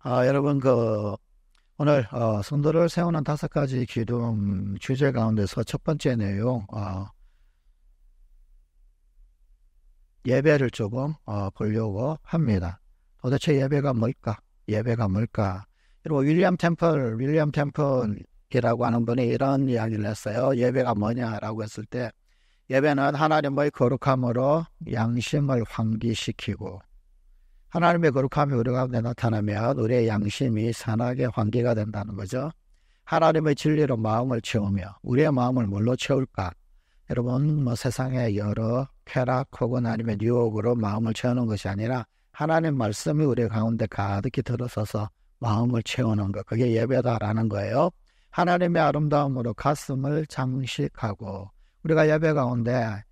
여러분, 오늘, 성도를 세우는 5가지 기둥 주제 가운데서 첫 번째 내용, 예배를 조금, 보려고 합니다. 도대체 예배가 뭘까? 예배가 뭘까? 그리고 윌리엄 템플이라고 하는 분이 이런 이야기를 했어요. 예배가 뭐냐라고 했을 때, 예배는 하나님의 거룩함으로 양심을 환기시키고, 하나님의 거룩함이 우리 가운데 나타나면 우리의 양심이 산하게 환기가 된다는 거죠. 하나님의 진리로 마음을 채우며 우리의 마음을 뭘로 채울까? 여러분, 세상의 여러 쾌락 혹은 아니면 유혹으로 마음을 채우는 것이 아니라 하나님 말씀이 우리 가운데 가득히 들어서서 마음을 채우는 것, 그게 예배다라는 거예요. 하나님의 아름다움으로 가슴을 장식하고 우리가 예배 가운데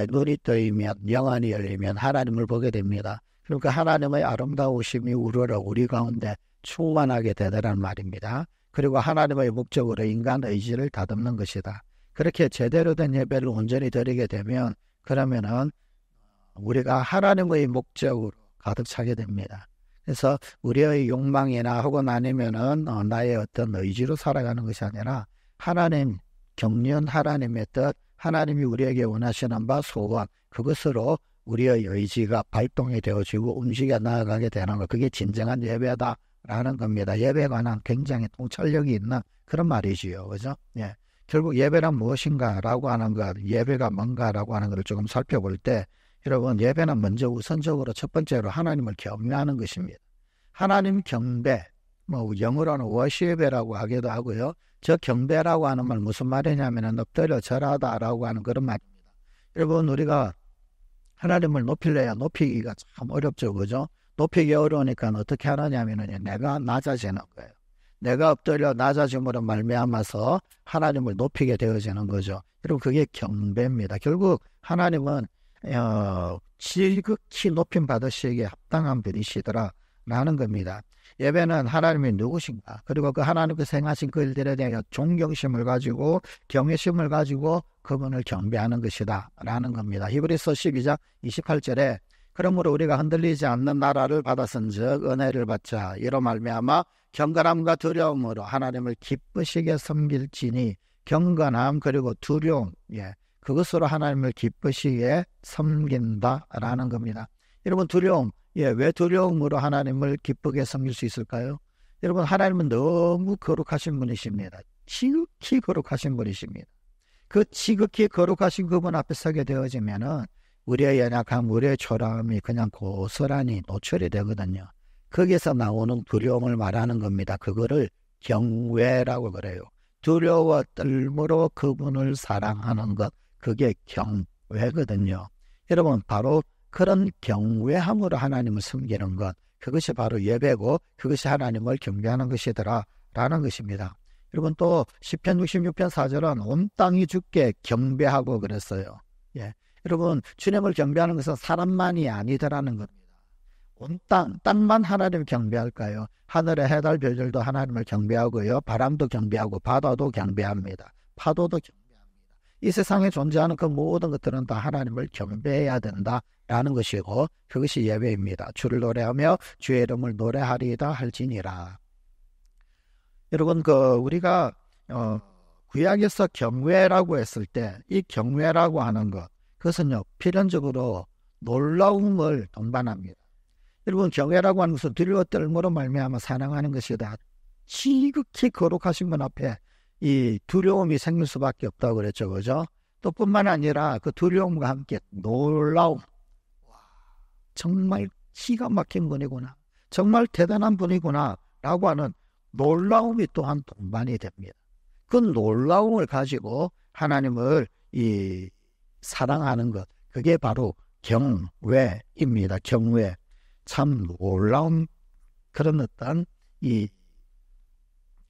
눈이 뜨이면, 영안이 열리면 하나님을 보게 됩니다. 그러니까 하나님의 아름다우심이 우러러 우리 가운데 충만하게 되더란 말입니다. 그리고 하나님의 목적으로 인간 의지를 다듬는 것이다. 그렇게 제대로 된 예배를 온전히 드리게 되면 그러면은 우리가 하나님의 목적으로 가득 차게 됩니다. 그래서 우리의 욕망이나 혹은 아니면은 나의 어떤 의지로 살아가는 것이 아니라 하나님, 경륜 하나님의 뜻, 하나님이 우리에게 원하시는 바 소원, 그것으로 우리의 의지가 발동이 되어지고 움직여 나아가게 되는 것, 그게 진정한 예배다라는 겁니다. 예배에 관한 굉장히 통찰력이 있는 그런 말이지요. 그죠? 예. 결국 예배란 무엇인가라고 하는 것, 예배가 뭔가라고 하는 것을 조금 살펴볼 때, 여러분, 예배는 먼저 우선적으로 첫 번째로 하나님을 경배하는 것입니다. 하나님 경배, 영어로는 워시예배라고 하기도 하고요. 저 경배라고 하는 말 무슨 말이냐면 엎드려 절하다라고 하는 그런 말입니다. 여러분, 우리가 하나님을 높이려야 높이기가 참 어렵죠. 그죠? 높이기 어려우니까 어떻게 하느냐면 내가 낮아지는 거예요. 내가 엎드려 낮아짐으로 말미암아서 하나님을 높이게 되어지는 거죠. 여러분, 그게 경배입니다. 결국 하나님은 지극히 높임 받으시기에 합당한 분이시더라 라는 겁니다. 예배는 하나님이 누구신가, 그리고 그 하나님께서 행하신 그 일들에 대해 존경심을 가지고 경외심을 가지고 그분을 경배하는 것이다 라는 겁니다. 히브리서 12장 28절에 그러므로 우리가 흔들리지 않는 나라를 받았은즉 은혜를 받자, 이로 말미암아 경건함과 두려움으로 하나님을 기쁘시게 섬길지니, 경건함 그리고 두려움, 그것으로 하나님을 기쁘시게 섬긴다라는 겁니다. 여러분, 두려움, 왜 두려움으로 하나님을 기쁘게 섬길 수 있을까요? 여러분, 하나님은 너무 거룩하신 분이십니다. 지극히 거룩하신 분이십니다. 그 지극히 거룩하신 그분 앞에 서게 되어지면은 우리의 연약함, 우리의 초라함이 그냥 고스란히 노출이 되거든요. 거기서 나오는 두려움을 말하는 겁니다. 그거를 경외라고 그래요. 두려워 떨므로 그분을 사랑하는 것, 그게 경외거든요. 여러분, 바로 그런 경외함으로 하나님을 섬기는 것, 그것이 바로 예배고 그것이 하나님을 경배하는 것이더라 라는 것입니다. 여러분, 또 시편 66편 4절은 온 땅이 주께 경배하고 그랬어요. 여러분, 주님을 경배하는 것은 사람만이 아니더라는 겁니다. 온 땅만 하나님을 경배할까요? 하늘의 해달 별들도 하나님을 경배하고요, 바람도 경배하고 바다도 경배합니다. 파도도 경배합니다. 이 세상에 존재하는 그 모든 것들은 다 하나님을 경배해야 된다라는 것이고, 그것이 예배입니다. 주를 노래하며 주의 이름을 노래하리이다 할지니라. 여러분, 우리가 구약에서 경외라고 했을 때 이 경외라고 하는 것, 그것은요 필연적으로 놀라움을 동반합니다. 여러분, 경외라고 하는 것은 두려워 떨므로 말미암아 사랑하는 것이다. 지극히 거룩하신 분 앞에 이 두려움이 생길 수밖에 없다고 그랬죠. 그죠? 또 뿐만 아니라 그 두려움과 함께 놀라움. 와, 정말 기가 막힌 분이구나, 정말 대단한 분이구나 라고 하는 놀라움이 또한 동반이 됩니다. 그 놀라움을 가지고 하나님을 사랑하는 것, 그게 바로 경외입니다. 경외. 참 놀라운 그런 어떤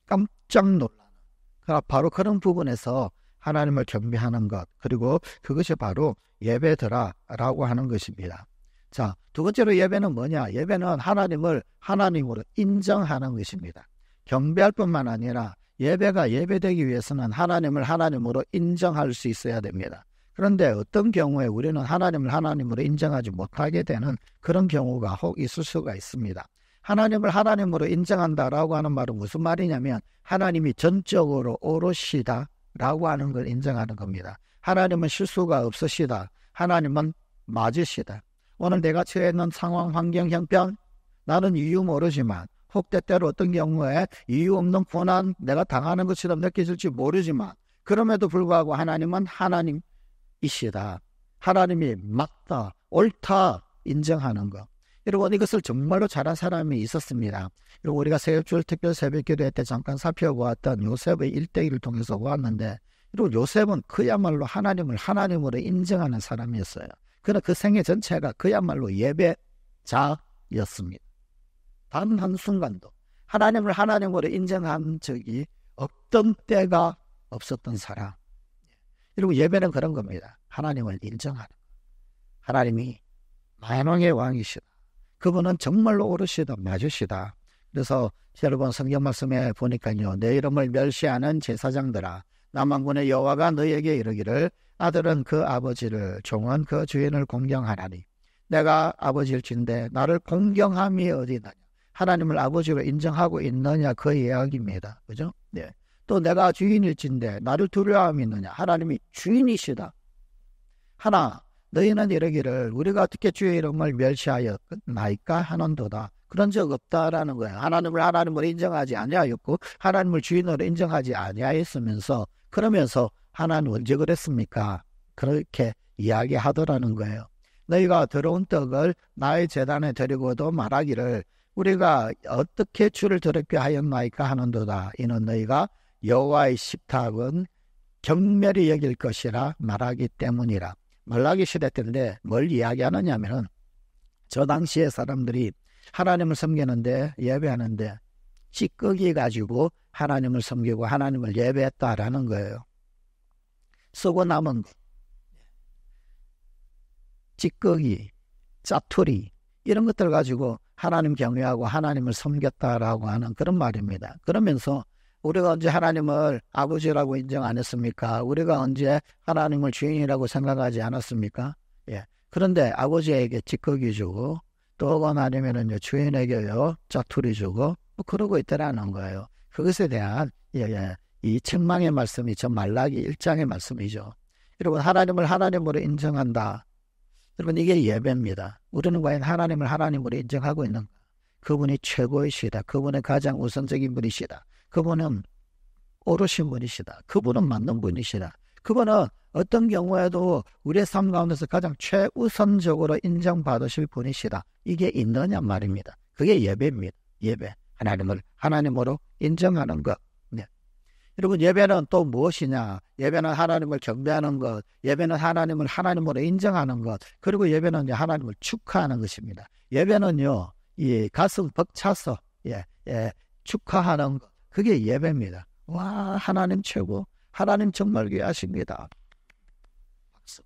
깜짝 놀라는, 바로 그런 부분에서 하나님을 경배하는 것, 그리고 그것이 바로 예배더라라고 하는 것입니다. 자, 두 번째로 예배는 뭐냐? 예배는 하나님을 하나님으로 인정하는 것입니다. 경배할 뿐만 아니라 예배가 예배되기 위해서는 하나님을 하나님으로 인정할 수 있어야 됩니다. 그런데 어떤 경우에 우리는 하나님을 하나님으로 인정하지 못하게 되는 그런 경우가 혹 있을 수가 있습니다. 하나님을 하나님으로 인정한다라고 하는 말은 무슨 말이냐면 하나님이 전적으로 오롯이다라고 하는 걸 인정하는 겁니다. 하나님은 실수가 없으시다. 하나님은 맞으시다. 오늘 내가 처해 있는 상황, 환경, 형편 나는 이유 모르지만 혹 때때로 어떤 경우에 이유 없는 고난 내가 당하는 것처럼 느껴질지 모르지만 그럼에도 불구하고 하나님은 하나님이시다. 하나님이 맞다, 옳다 인정하는 것. 여러분 이것을 정말로 잘한 사람이 있었습니다. 그리고 우리가 새벽주일 특별 새벽기도회 때 잠깐 살펴보았던 요셉의 일대기를 통해서 보았는데 그리고 요셉은 그야말로 하나님을 하나님으로 인정하는 사람이었어요. 그러나 그 생애 전체가 그야말로 예배자였습니다. 단 한순간도 하나님을 하나님으로 인정한 적이 없던 때가 없었던 사람. 그리고 예배는 그런 겁니다. 하나님을 인정하는 것. 하나님이 만왕의 왕이시다. 그분은 정말로 오르시다, 맞으시다. 그래서 여러분 성경 말씀에 보니까요. 내 이름을 멸시하는 제사장들아 남왕군의 여호와가 너에게 이르기를 아들은 그 아버지를 종은 그 주인을 공경하나니 내가 아버지일진데 나를 공경함이 어디나냐. 하나님을 아버지로 인정하고 있느냐 그 이야기입니다. 그죠? 네. 또 내가 주인일진데 나를 두려워함이 있느냐. 하나님이 주인이시다. 하나 너희는 이르기를 우리가 어떻게 주의 이름을 멸시하였나이까 하는도다. 그런 적 없다라는 거예요. 하나님을 하나님으로 인정하지 아니하였고 하나님을 주인으로 인정하지 아니하였으면서 그러면서 하나님 언제 그랬습니까? 그렇게 이야기하더라는 거예요. 너희가 더러운 떡을 나의 제단에 드리고도 말하기를 우리가 어떻게 주를 더럽게 하였나이까 하는도다. 이는 너희가 여호와의 식탁은 경멸히 여길 것이라 말하기 때문이라. 말라기 시대 때인데 뭘 이야기하느냐면은 저 당시에 사람들이 하나님을 섬기는데 예배하는데 찌꺼기 가지고 하나님을 섬기고 하나님을 예배했다라는 거예요. 썩어 남은 찌꺼기, 짜투리 이런 것들 가지고 하나님 경외하고 하나님을 섬겼다라고 하는 그런 말입니다. 그러면서 우리가 언제 하나님을 아버지라고 인정 안 했습니까? 우리가 언제 하나님을 주인이라고 생각하지 않았습니까? 예. 그런데 아버지에게 찌꺼기 주고 또 혹은 아니면은 주인에게요 짜투리 주고 뭐 그러고 있더라는 거예요. 그것에 대한 이 책망의 말씀이 저 말라기 1장의 말씀이죠. 여러분 하나님을 하나님으로 인정한다. 여러분 이게 예배입니다. 우리는 과연 하나님을 하나님으로 인정하고 있는가? 그분이 최고이시다. 그분은 가장 우선적인 분이시다. 그분은 오르신 분이시다. 그분은 맞는 분이시다. 그분은 어떤 경우에도 우리의 삶 가운데서 가장 최우선적으로 인정받으실 분이시다. 이게 있느냐 말입니다. 그게 예배입니다. 예배. 하나님을 하나님으로 인정하는 것. 네. 여러분 예배는 또 무엇이냐? 예배는 하나님을 경배하는 것. 예배는 하나님을 하나님으로 인정하는 것. 그리고 예배는 하나님을 축하하는 것입니다. 예배는요. 이 가슴 벅차서 축하하는 것. 그게 예배입니다. 와 하나님 최고. 하나님 정말 귀하십니다. 박수.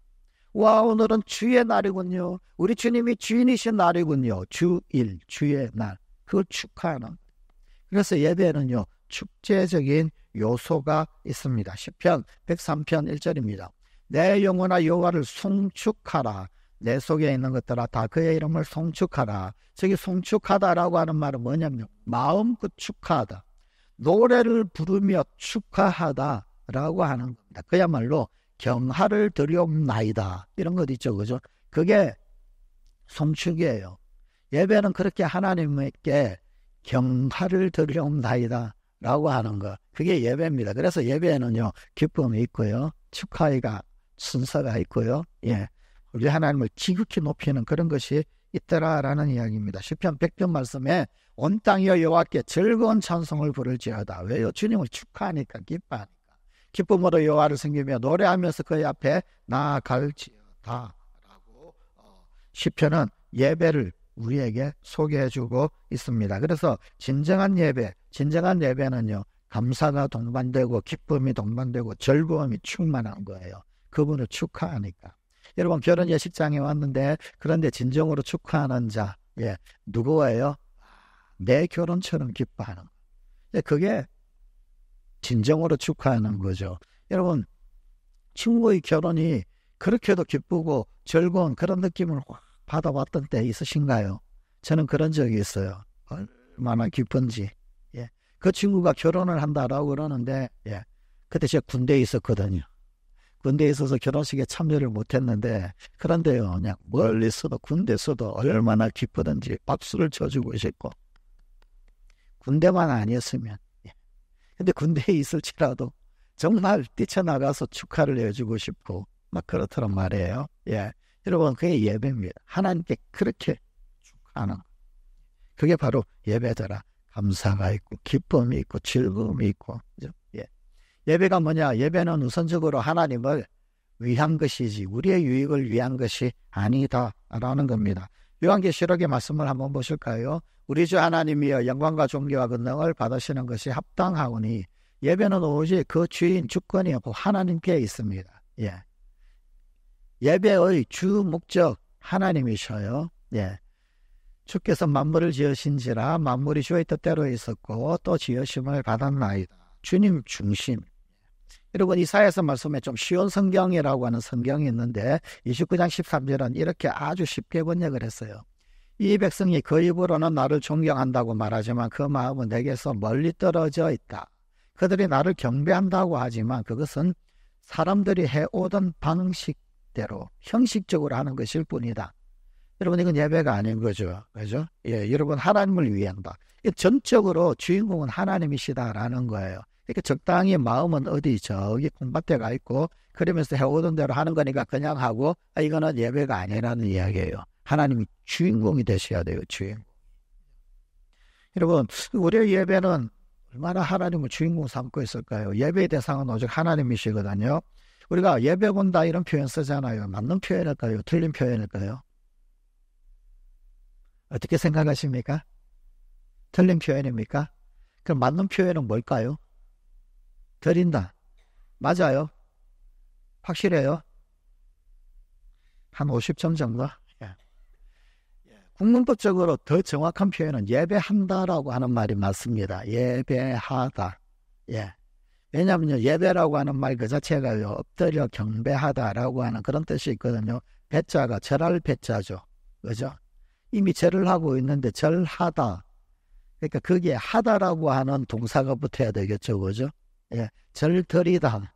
와 오늘은 주의 날이군요. 우리 주님이 주인이신 날이군요. 주일, 주의 날. 그걸 축하하는 것. 그래서 예배는요. 축제적인 요소가 있습니다. 시편 103편 1절입니다. 내 영혼아 여호와를 송축하라. 내 속에 있는 것들아 다 그의 이름을 송축하라. 저기 송축하다라고 하는 말은 뭐냐면 마음껏 축하하다. 노래를 부르며 축하하다라고 하는 겁니다. 그야말로 경하를 드리옵나이다. 이런 것 있죠. 그죠? 그게 송축이에요. 예배는 그렇게 하나님께 경하를 드리옵나이다 라고 하는 것. 그게 예배입니다. 그래서 예배에는요, 기쁨이 있고요, 축하가 순서가 있고요, 우리 하나님을 지극히 높이는 그런 것이 있더라라는 이야기입니다. 시편 100편 말씀에 온 땅이여 여호와께 즐거운 찬송을 부를지어다. 왜요? 주님을 축하하니까, 기뻐하니까. 기쁨으로 여호와를 섬기며 노래하면서 그의 앞에 나아갈지어다 라고 시편은 예배를 우리에게 소개해주고 있습니다. 그래서 진정한 예배는요, 감사가 동반되고 기쁨이 동반되고 즐거움이 충만한 거예요. 그분을 축하하니까. 여러분 결혼 예식장에 왔는데 그런데 진정으로 축하하는 자, 누구예요? 내 결혼처럼 기뻐하는 거. 그게 진정으로 축하하는 거죠. 여러분 친구의 결혼이 그렇게도 기쁘고 즐거운 그런 느낌을 확 받아봤던 때 있으신가요? 저는 그런 적이 있어요. 얼마나 기쁜지. 예. 그 친구가 결혼을 한다라고 그러는데, 예. 그때 제가 군대에 있었거든요. 군대에 있어서 결혼식에 참여를 못했는데, 그런데요, 그냥 멀리서도 군대에서도 얼마나 기쁘든지 박수를 쳐주고 싶고, 군대만 아니었으면, 예. 근데 군대에 있을지라도 정말 뛰쳐나가서 축하를 해주고 싶고, 막 그렇더란 말이에요. 예. 여러분, 그게 예배입니다. 하나님께 그렇게 축하하는 거. 그게 바로 예배더라. 감사가 있고, 기쁨이 있고, 즐거움이 있고, 그죠? 예. 예배가 뭐냐? 예배는 우선적으로 하나님을 위한 것이지, 우리의 유익을 위한 것이 아니다라는 겁니다. 요한계시록의 말씀을 한번 보실까요? 우리 주 하나님이여 영광과 존귀와 권능을 받으시는 것이 합당하오니, 예배는 오직 그 주인 주권이 없고 하나님께 있습니다. 예. 예배의 주 목적 하나님이셔요. 예. 주께서 만물을 지으신지라 만물이 주의 뜻대로 있었고 또 지으심을 받았나이다. 주님 중심. 여러분, 이사야서 말씀에 좀 쉬운 성경이라고 하는 성경이 있는데 29장 13절은 이렇게 아주 쉽게 번역을 했어요. 이 백성이 그 입으로는 나를 존경한다고 말하지만 그 마음은 내게서 멀리 떨어져 있다. 그들이 나를 경배한다고 하지만 그것은 사람들이 해오던 방식대로 형식적으로 하는 것일 뿐이다. 여러분, 이건 예배가 아닌 거죠. 그죠? 예, 여러분, 하나님을 위한다. 전적으로 주인공은 하나님이시다라는 거예요. 그러니까 적당히 마음은 어디 저기 콩밭에 가 있고 그러면서 해오던 대로 하는 거니까 그냥 하고, 이거는 예배가 아니라는 이야기예요. 하나님이 주인공이 되셔야 돼요. 주인공. 여러분, 우리의 예배는 얼마나 하나님을 주인공 삼고 있을까요? 예배의 대상은 오직 하나님이시거든요. 우리가 예배 본다 이런 표현 쓰잖아요. 맞는 표현일까요? 틀린 표현일까요? 어떻게 생각하십니까? 틀린 표현입니까? 그럼 맞는 표현은 뭘까요? 드린다. 맞아요. 확실해요. 한 50점 정도? 예. 국문법적으로 더 정확한 표현은 예배한다라고 하는 말이 맞습니다. 예배하다. 예. 왜냐하면 예배라고 하는 말 그 자체가요, 엎드려 경배하다라고 하는 그런 뜻이 있거든요. 배자가 절할 배자죠. 그죠? 이미 절을 하고 있는데 절하다. 그러니까 거기에 하다라고 하는 동사가 붙어야 되겠죠. 그죠? 예. 절드리다.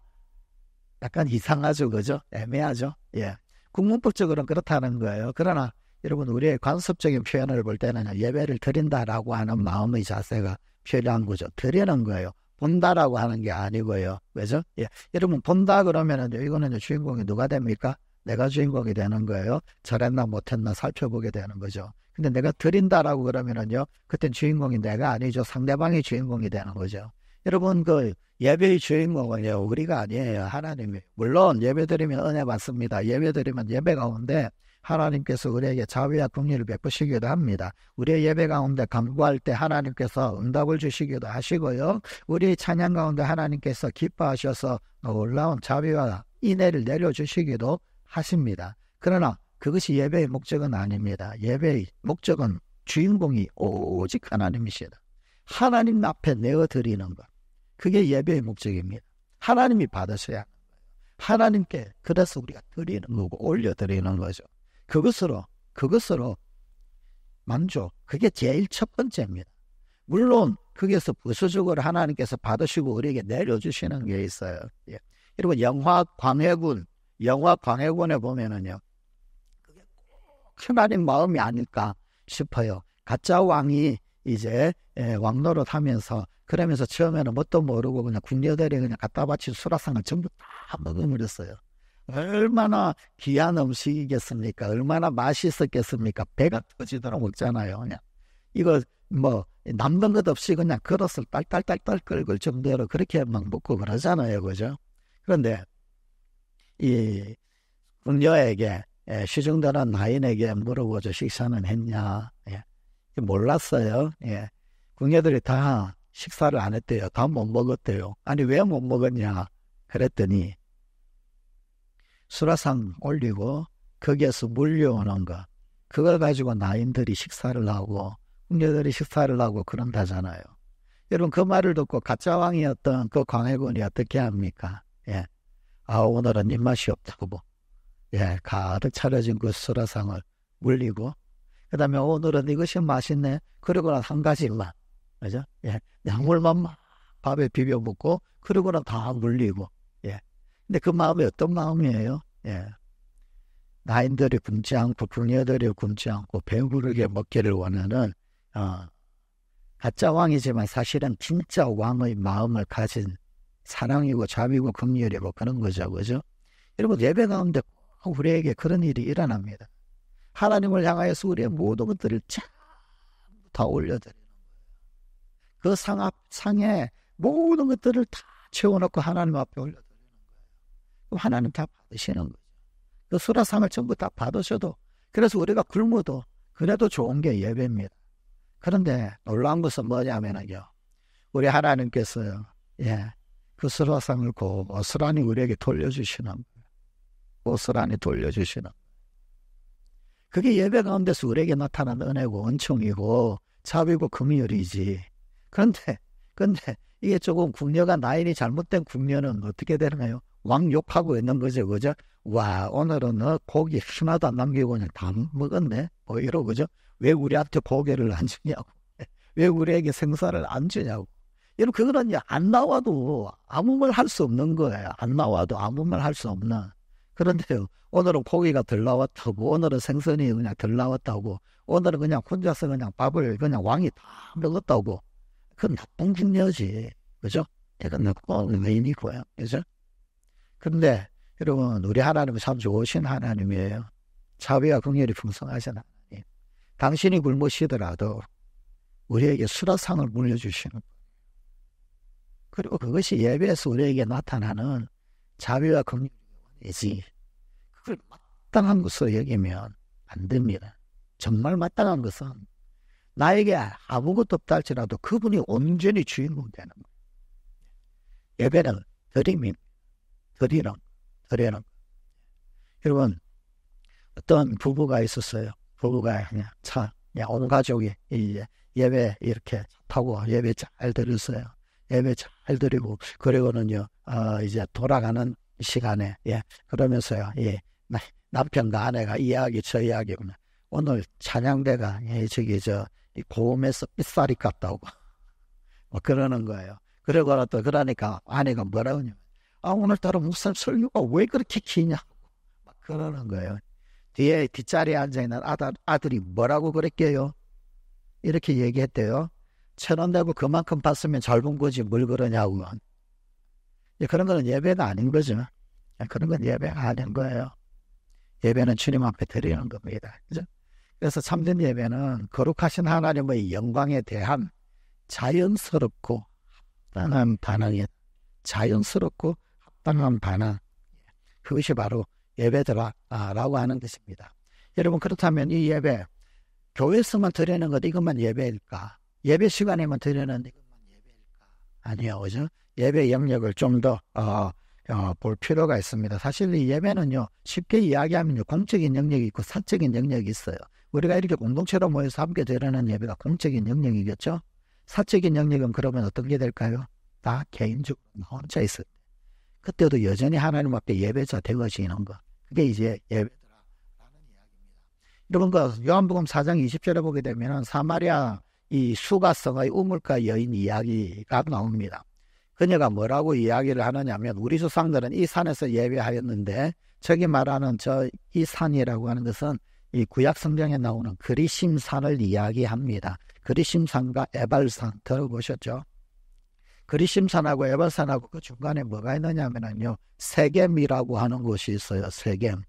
약간 이상하죠. 그죠? 애매하죠? 예. 국문법적으로는 그렇다는 거예요. 그러나 여러분, 우리의 관습적인 표현을 볼 때는 예배를 드린다라고 하는 마음의 자세가 필요한 거죠. 드리는 거예요. 본다라고 하는 게 아니고요. 왜죠? 예. 여러분, 본다 그러면은 이거는 주인공이 누가 됩니까? 내가 주인공이 되는 거예요. 잘했나 못했나 살펴보게 되는 거죠. 근데 내가 드린다라고 그러면은요, 그땐 주인공이 내가 아니죠. 상대방이 주인공이 되는 거죠. 여러분, 그 예배의 주인공은요, 우리가 아니에요. 하나님이. 물론 예배 드리면 은혜 받습니다. 예배 드리면 예배 가운데 하나님께서 우리에게 자비와 긍휼을 베푸시기도 합니다. 우리의 예배 가운데 간구할 때 하나님께서 응답을 주시기도 하시고요. 우리의 찬양 가운데 하나님께서 기뻐하셔서 놀라운 자비와 인애를 내려주시기도 하십니다. 그러나 그것이 예배의 목적은 아닙니다. 예배의 목적은 주인공이 오직 하나님이시다. 하나님 앞에 내어드리는 것. 그게 예배의 목적입니다. 하나님이 받으셔야 하는 거예요. 하나님께 그래서 우리가 드리는 거고 올려드리는 거죠. 그것으로 만족. 그게 제일 첫 번째입니다. 물론 거기에서 부수적으로 하나님께서 받으시고 우리에게 내려주시는 게 있어요. 예. 여러분, 영화 광해군에 보면은요, 그게 꼭 하나님 마음이 아닐까 싶어요. 가짜 왕이 이제 왕노릇 하면서, 그러면서 처음에는 뭣도 모르고 그냥 궁녀들이 그냥 갖다 바친 수라상을 전부 다 먹어버렸어요. 얼마나 귀한 음식이겠습니까? 얼마나 맛있었겠습니까? 배가 터지도록 먹잖아요. 그냥 이거 뭐 남는 것 없이 그냥 그릇을 딸딸딸딸 끓을 정도로 그렇게 막 먹고 그러잖아요. 그죠? 그런데 이 궁녀에게, 시중되는 나인에게 물어보죠. 식사는 했냐? 예. 몰랐어요. 예. 궁녀들이 다 식사를 안 했대요. 다 못 먹었대요. 아니, 왜 못 먹었냐? 그랬더니 수라상 올리고 거기에서 물려오는 거, 그걸 가지고 나인들이 식사를 하고 궁녀들이 식사를 하고 그런다잖아요. 여러분, 그 말을 듣고 가짜 왕이었던 그 광해군이 어떻게 합니까? 예. 오늘은 입맛이 없다고 뭐, 예, 가득 차려진 그 수라상을 물리고, 그 다음에 오늘은 이것이 맛있네. 그러고는 한 가지만. 그죠? 예. 약물만 막 밥에 비벼 먹고, 그러고는 다 물리고. 예. 근데 그 마음이 어떤 마음이에요? 예. 나인들이 굶지 않고, 궁녀들이 굶지 않고, 배부르게 먹기를 원하는, 가짜 왕이지만 사실은 진짜 왕의 마음을 가진 사랑이고 자비고 긍휼이고 그런 거죠. 그죠? 여러분, 예배 가운데 꼭 우리에게 그런 일이 일어납니다. 하나님을 향하여서 우리의 모든 것들을 다 올려드리는 거예요. 그 상에 모든 것들을 다 채워놓고 하나님 앞에 올려드리는 거예요. 그럼 하나님 다 받으시는 거죠. 그 수라상을 전부 다 받으셔도, 그래서 우리가 굶어도 그래도 좋은 게 예배입니다. 그런데 놀라운 것은 뭐냐면요, 우리 하나님께서요, 예, 그 수라상을 고스란히 우리에게 돌려주시는 거예요. 고스란히 돌려주시는 거예요. 그게 예배 가운데서 우리에게 나타난 은혜고 은총이고 자비고 긍휼이지. 그런데 이게 조금 궁녀가 나인이 잘못된 궁녀는 어떻게 되나요? 왕 욕하고 있는 거죠. 그죠? 와, 오늘은 너 고기 하나도 안 남기고 그냥 다 먹었네. 뭐 이러고, 그죠? 왜 우리한테 고기를 안 주냐고. 왜 우리에게 생사를 안 주냐고. 여러분, 그거는 안 나와도 아무 말 할 수 없는 거예요. 안 나와도 아무 말 할 수 없는. 그런데요, 오늘은 고기가 덜 나왔다고, 오늘은 생선이 그냥 덜 나왔다고, 오늘은 그냥 혼자서 그냥 밥을 그냥 왕이 다 먹었다고. 그건 나쁜 궁녀지. 그죠? 이건 나쁜 외인이고요. 그죠? 그런데 여러분, 우리 하나님은 참 좋으신 하나님이에요. 자비와 긍휼이 풍성하신 하나님. 당신이 굶으시더라도 우리에게 수라상을 물려주시는 거예요. 그리고 그것이 예배에서 우리에게 나타나는 자비와 긍휼이지. 그걸 마땅한 것으로 여기면 안 됩니다. 정말 마땅한 것은 나에게 아무것도 없다 할지라도 그분이 온전히 주인공 되는 거예요. 예배는 드림입니다. 드리는. 여러분, 어떤 부부가 있었어요. 부부가 그냥 온 가족이 이제 예배 이렇게 타고 예배 잘 드렸어요. 예배 잘 드리고, 그리고는요, 이제 돌아가는 시간에, 예, 그러면서요, 예, 남편과 아내가 저 이야기구나. 오늘 찬양대가, 예, 고음에서 삐싸리 같다고. 뭐 그러는 거예요. 그러고 또 그러니까 아내가 뭐라고 하냐면, 오늘따라 목사님 설교가 왜 그렇게 기냐고. 막 그러는 거예요. 뒷자리에 앉아있는 아들이 뭐라고 그랬게요? 이렇게 얘기했대요. 1,000원 내고 그만큼 받으면 짧은 거지 뭘 그러냐고. 그런 거는 예배가 아닌 거죠. 그런 건 예배가 아닌 거예요. 예배는 주님 앞에 드리는 겁니다. 그죠? 그래서 참된 예배는 거룩하신 하나님의 영광에 대한 자연스럽고 합당한 반응이에요. 자연스럽고 합당한 반응. 그것이 바로 예배더라라고 하는 것입니다. 여러분, 그렇다면 이 예배, 교회에서만 드리는 것 이것만 예배일까? 예배 시간에만 드리는 이것만 예배일까? 아니요, 그죠? 예배 영역을 좀 더 볼 필요가 있습니다. 사실 이 예배는요, 쉽게 이야기하면요, 공적인 영역이 있고 사적인 영역이 있어요. 우리가 이렇게 공동체로 모여서 함께 드리는 예배가 공적인 영역이겠죠? 사적인 영역은 그러면 어떤 게 될까요? 다 개인적으로 혼자 있을 때. 그때도 여전히 하나님 앞에 예배자 되어지는 것. 그게 이제 예배더라라는 이야기입니다. 여러분, 그 요한복음 4장 20절에 보게 되면 사마리아 이 수가성의 우물가 여인 이야기가 나옵니다. 그녀가 뭐라고 이야기를 하느냐면, 우리 조상들은 이 산에서 예배하였는데, 저기 말하는 이 산이라고 하는 것은 이 구약 성경에 나오는 그리심산을 이야기합니다. 그리심산과 에발산 들어보셨죠? 그리심산하고 에발산하고 그 중간에 뭐가 있느냐면요, 세겜이라고 하는 곳이 있어요. 세겜.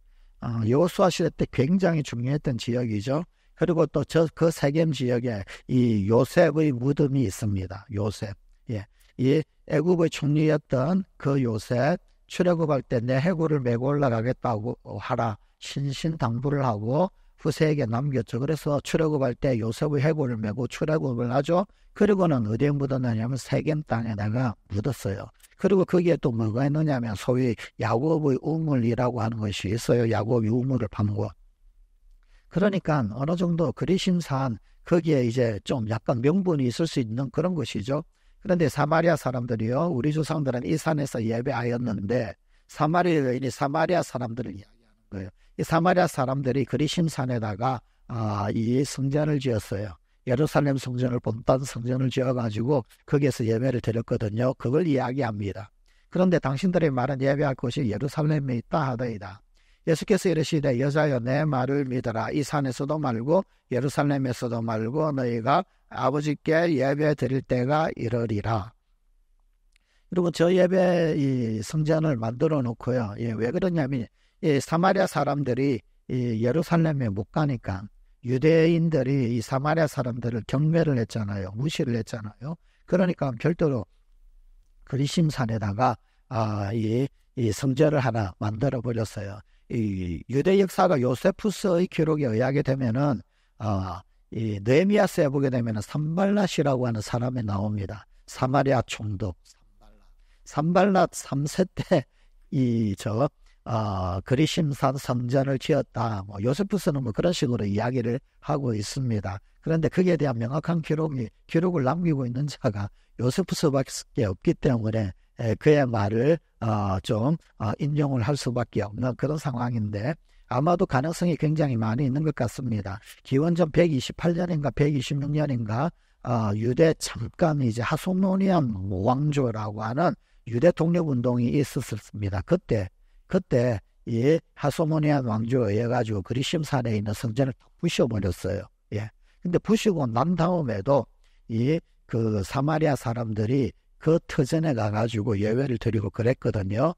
여호수아 시대 때 굉장히 중요했던 지역이죠. 그리고 또 그 세겜 지역에 이 요셉의 무덤이 있습니다. 요셉. 예. 이 애굽의 총리였던 그 요셉, 출애굽할 때 내 해골을 메고 올라가겠다고 하라 신신당부를 하고 후세에게 남겼죠. 그래서 출애굽할 때 요셉의 해골을 메고 출애굽을 하죠. 그리고는 어디에 묻었느냐면 세겜 땅에다가 묻었어요. 그리고 거기에 또 뭐가 있느냐면 소위 야곱의 우물이라고 하는 것이 있어요. 야곱이 우물을 파고. 그러니까 어느 정도 그리심산 거기에 이제 좀 약간 명분이 있을 수 있는 그런 것이죠. 그런데 사마리아 사람들이요, 우리 조상들은 이 산에서 예배하였는데 사마리아 사람들을 이야기하는 거예요. 이 사마리아 사람들이 그리심산에다가 이 성전을 지었어요. 예루살렘 성전을 본딴 성전을 지어가지고 거기에서 예배를 드렸거든요. 그걸 이야기합니다. 그런데 당신들의 말은 예배할 곳이 예루살렘에 있다 하더이다. 예수께서 이르시되 여자여 내 말을 믿어라. 이 산에서도 말고 예루살렘에서도 말고 너희가 아버지께 예배 드릴 때가 이르리라. 그리고 저 예배 이 성전을 만들어 놓고요. 왜 그러냐면 이 사마리아 사람들이 이 예루살렘에 못 가니까 유대인들이 이 사마리아 사람들을 경멸을 했잖아요. 무시를 했잖아요. 그러니까 별도로 그리심산에다가 이 성전을 하나 만들어 버렸어요. 이 유대 역사가 요세푸스의 기록에 의하게 되면은 이 느헤미야서에 보게 되면은 산발랏이라고 하는 사람이 나옵니다. 사마리아 총독 산발랏 3세 때 그리심산 성전을 지었다. 요세푸스는 그런 식으로 이야기를 하고 있습니다. 그런데 거기에 대한 명확한 기록을 남기고 있는 자가 요세푸스밖에 없기 때문에 그의 말을 인용을 할 수밖에 없는 그런 상황인데 아마도 가능성이 굉장히 많이 있는 것 같습니다. 기원전 128년인가 126년인가 유대 잠깐 이제 하소모니안 왕조라고 하는 유대 독립운동이 있었습니다. 그때 이 하소모니안 왕조에 의해 가지고 그리심산에 있는 성전을 부셔버렸어요. 근데 부시고 난 다음에도 그 사마리아 사람들이 그 터전에 가가지고 예배를 드리고 그랬거든요.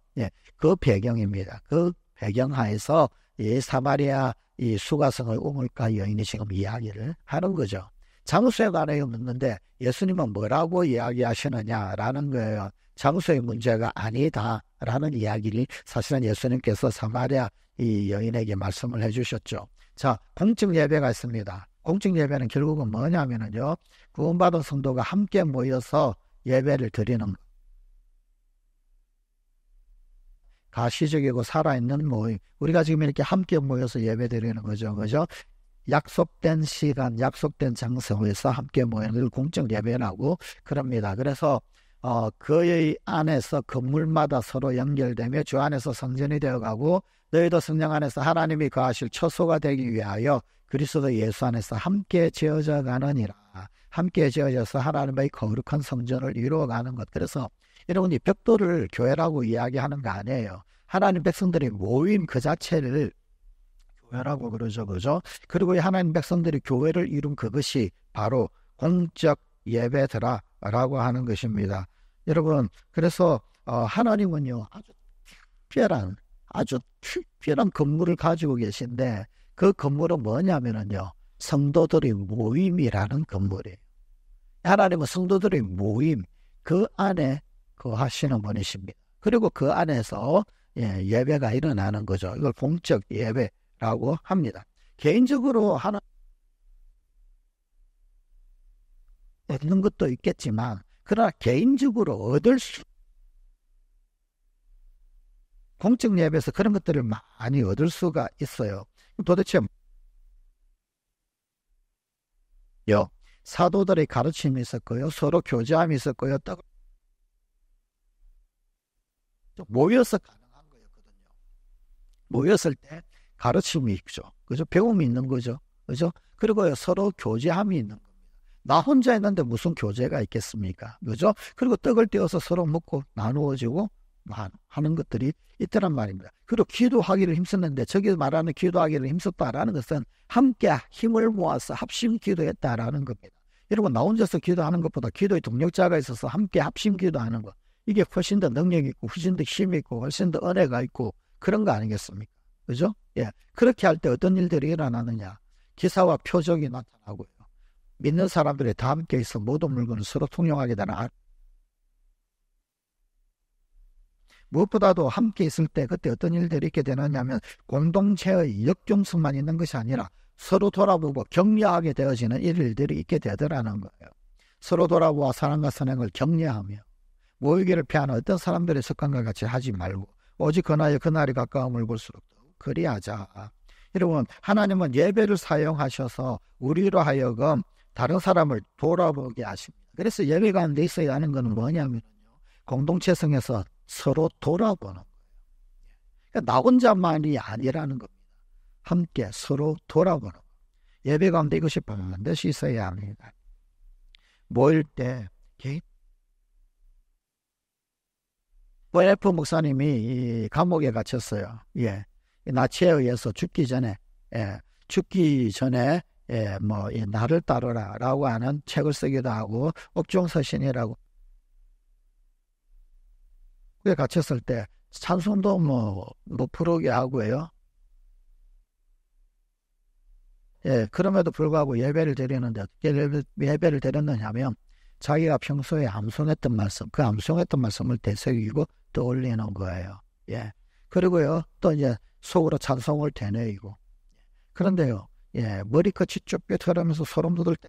그 배경입니다. 그 배경하에서 이 사마리아 이 수가성의 우물가 여인이 지금 이야기를 하는 거죠. 장소에 관해 묻는데 예수님은 뭐라고 이야기하시느냐라는 거예요. 장소의 문제가 아니다라는 이야기를 사실은 예수님께서 사마리아 이 여인에게 말씀을 해주셨죠. 자, 공적 예배가 있습니다. 공적 예배는 결국은 뭐냐면요, 구원받은 성도가 함께 모여서 예배를 드리는 것. 가시적이고 살아있는 모임. 우리가 지금 이렇게 함께 모여서 예배 드리는 거죠. 그죠? 약속된 시간, 약속된 장소에서 함께 모이는 걸 공적 예배라고 그럽니다. 그래서 그의 안에서 건물마다 서로 연결되며 주 안에서 성전이 되어가고 너희도 성령 안에서 하나님이 거하실 처소가 되기 위하여 그리스도 예수 안에서 함께 지어져 가느니라. 함께 지어져서 하나님의 거룩한 성전을 이루어가는 것. 그래서 여러분 이 벽돌을 교회라고 이야기하는 거 아니에요. 하나님 백성들의 모임 그 자체를 교회라고 그러죠. 그죠? 그리고 이 하나님 백성들이 교회를 이룬 그것이 바로 공적 예배더라라고 하는 것입니다. 여러분, 그래서 하나님은요 아주 특별한 건물을 가지고 계신데 그 건물은 뭐냐면요 성도들의 모임이라는 건물이에요. 하나님은 성도들의 모임 그 안에 거하시는 분이십니다. 그리고 그 안에서 예배가 일어나는 거죠. 이걸 공적 예배라고 합니다. 개인적으로 하나 얻는 것도 있겠지만 그러나 개인적으로 얻을 수 공적 예배에서 그런 것들을 많이 얻을 수가 있어요. 도대체 사도들의 가르침이 있었고요. 서로 교제함이 있었고요. 모여서 가능한 거였거든요. 모였을 때 가르침이 있죠. 그죠? 배움이 있는 거죠. 그죠? 그리고 서로 교제함이 있는 겁니다. 나 혼자 있는데 무슨 교제가 있겠습니까? 그죠? 그리고 떡을 떼어서 서로 먹고 나누어지고 하는 것들이 있더란 말입니다. 그리고 기도하기를 힘썼는데 저기 말하는 기도하기를 힘썼다라는 것은 함께 힘을 모아서 합심 기도했다라는 겁니다. 여러분 나 혼자서 기도하는 것보다 기도의 동력자가 있어서 함께 합심 기도하는 것 이게 훨씬 더 능력이 있고 훨씬 더 힘이 있고 훨씬 더 은혜가 있고 그런 거 아니겠습니까? 그죠? 그렇게 할 때 어떤 일들이 일어나느냐 기사와 표적이 나타나고요. 믿는 사람들이 다 함께 있어 모든 물건을 서로 통용하게 되는 무엇보다도 함께 있을 때 그때 어떤 일들이 있게 되느냐면 공동체의 역경성만 있는 것이 아니라 서로 돌아보고 격려하게 되어지는 일들이 있게 되더라는 거예요. 서로 돌아보아 사랑과 선행을 격려하며 모이기를 피하는 어떤 사람들의 습관과 같이 하지 말고 오직 그날이 가까움을 볼수록 그리하자. 여러분 하나님은 예배를 사용하셔서 우리로 하여금 다른 사람을 돌아보게 하십니다. 그래서 예배가 안 돼 있어야 하는 것은 뭐냐면요 공동체성에서 서로 돌아보는 거예요. 그러니까 나 혼자만이 아니라는 겁니다. 함께 서로 돌아보는 거예요. 예배 가운데 이것이 반드시 있어야 합니다. 모일 때 F 목사님이 이 감옥에 갇혔어요. 예. 나치에 의해서 죽기 전에, 예. 죽기 전에, 예, 뭐, 이 나를 따르라 라고 하는 책을 쓰기도 하고, 옥중서신이라고. 그에 갇혔을 때, 찬송도 뭐 부르게 하고요. 예, 그럼에도 불구하고 예배를 드리는데, 어떻게 예배를 드렸느냐 하면, 자기가 평소에 암송했던 말씀, 그 암송했던 말씀을 되새기고 떠올리는 거예요. 예. 그리고요, 또 이제 속으로 찬송을 되뇌이고. 그런데요, 예, 머리끝이 쭈뼛하면서 소름 돋을 때,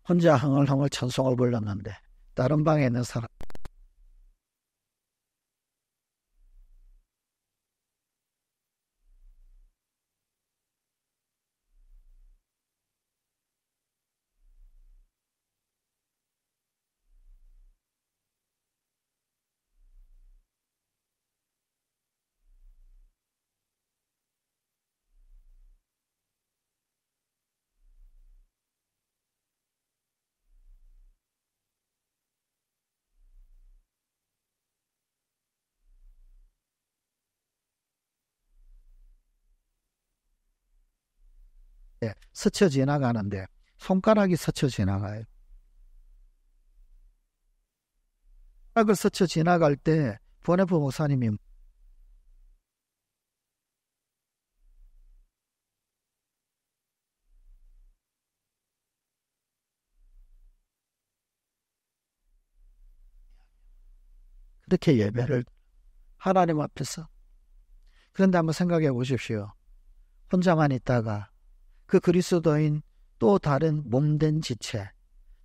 혼자 흥얼흥얼 찬송을 불렀는데, 다른 방에 있는 사람, 예, 스쳐 지나가는데, 손가락이 스쳐 지나가요. 손가락을 스쳐 지나갈 때, 보네프 목사님이 그렇게 예배를 하나님 앞에서. 그런데 한번 생각해 보십시오. 혼자만 있다가 그 그리스도인 또 다른 몸된 지체,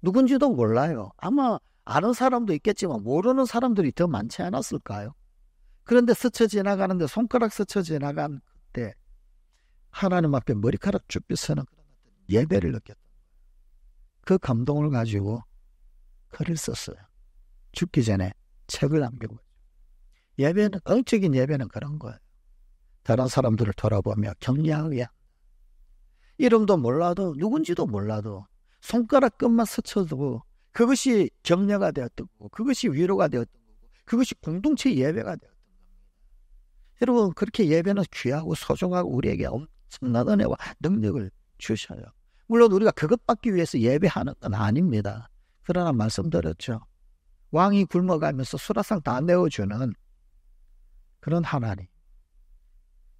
누군지도 몰라요. 아마 아는 사람도 있겠지만 모르는 사람들이 더 많지 않았을까요? 그런데 스쳐 지나가는데 손가락 스쳐 지나간 그때 하나님 앞에 머리카락 쭉 빗서는 예배를 느꼈다. 그 감동을 가지고 글을 썼어요. 죽기 전에 책을 남기고. 예배는, 영적인 예배는 그런 거예요. 다른 사람들을 돌아보며 격려하게, 이름도 몰라도 누군지도 몰라도 손가락 끝만 스쳐도 그것이 격려가 되었던 거고, 그것이 위로가 되었던 거고, 그것이 공동체 예배가 되었던 겁니다. 여러분, 그렇게 예배는 귀하고 소중하고 우리에게 엄청난 은혜와 능력을 주셔요. 물론 우리가 그것 받기 위해서 예배하는 건 아닙니다. 그러나 말씀드렸죠. 왕이 굶어가면서 수라상 다 내어주는 그런 하나님.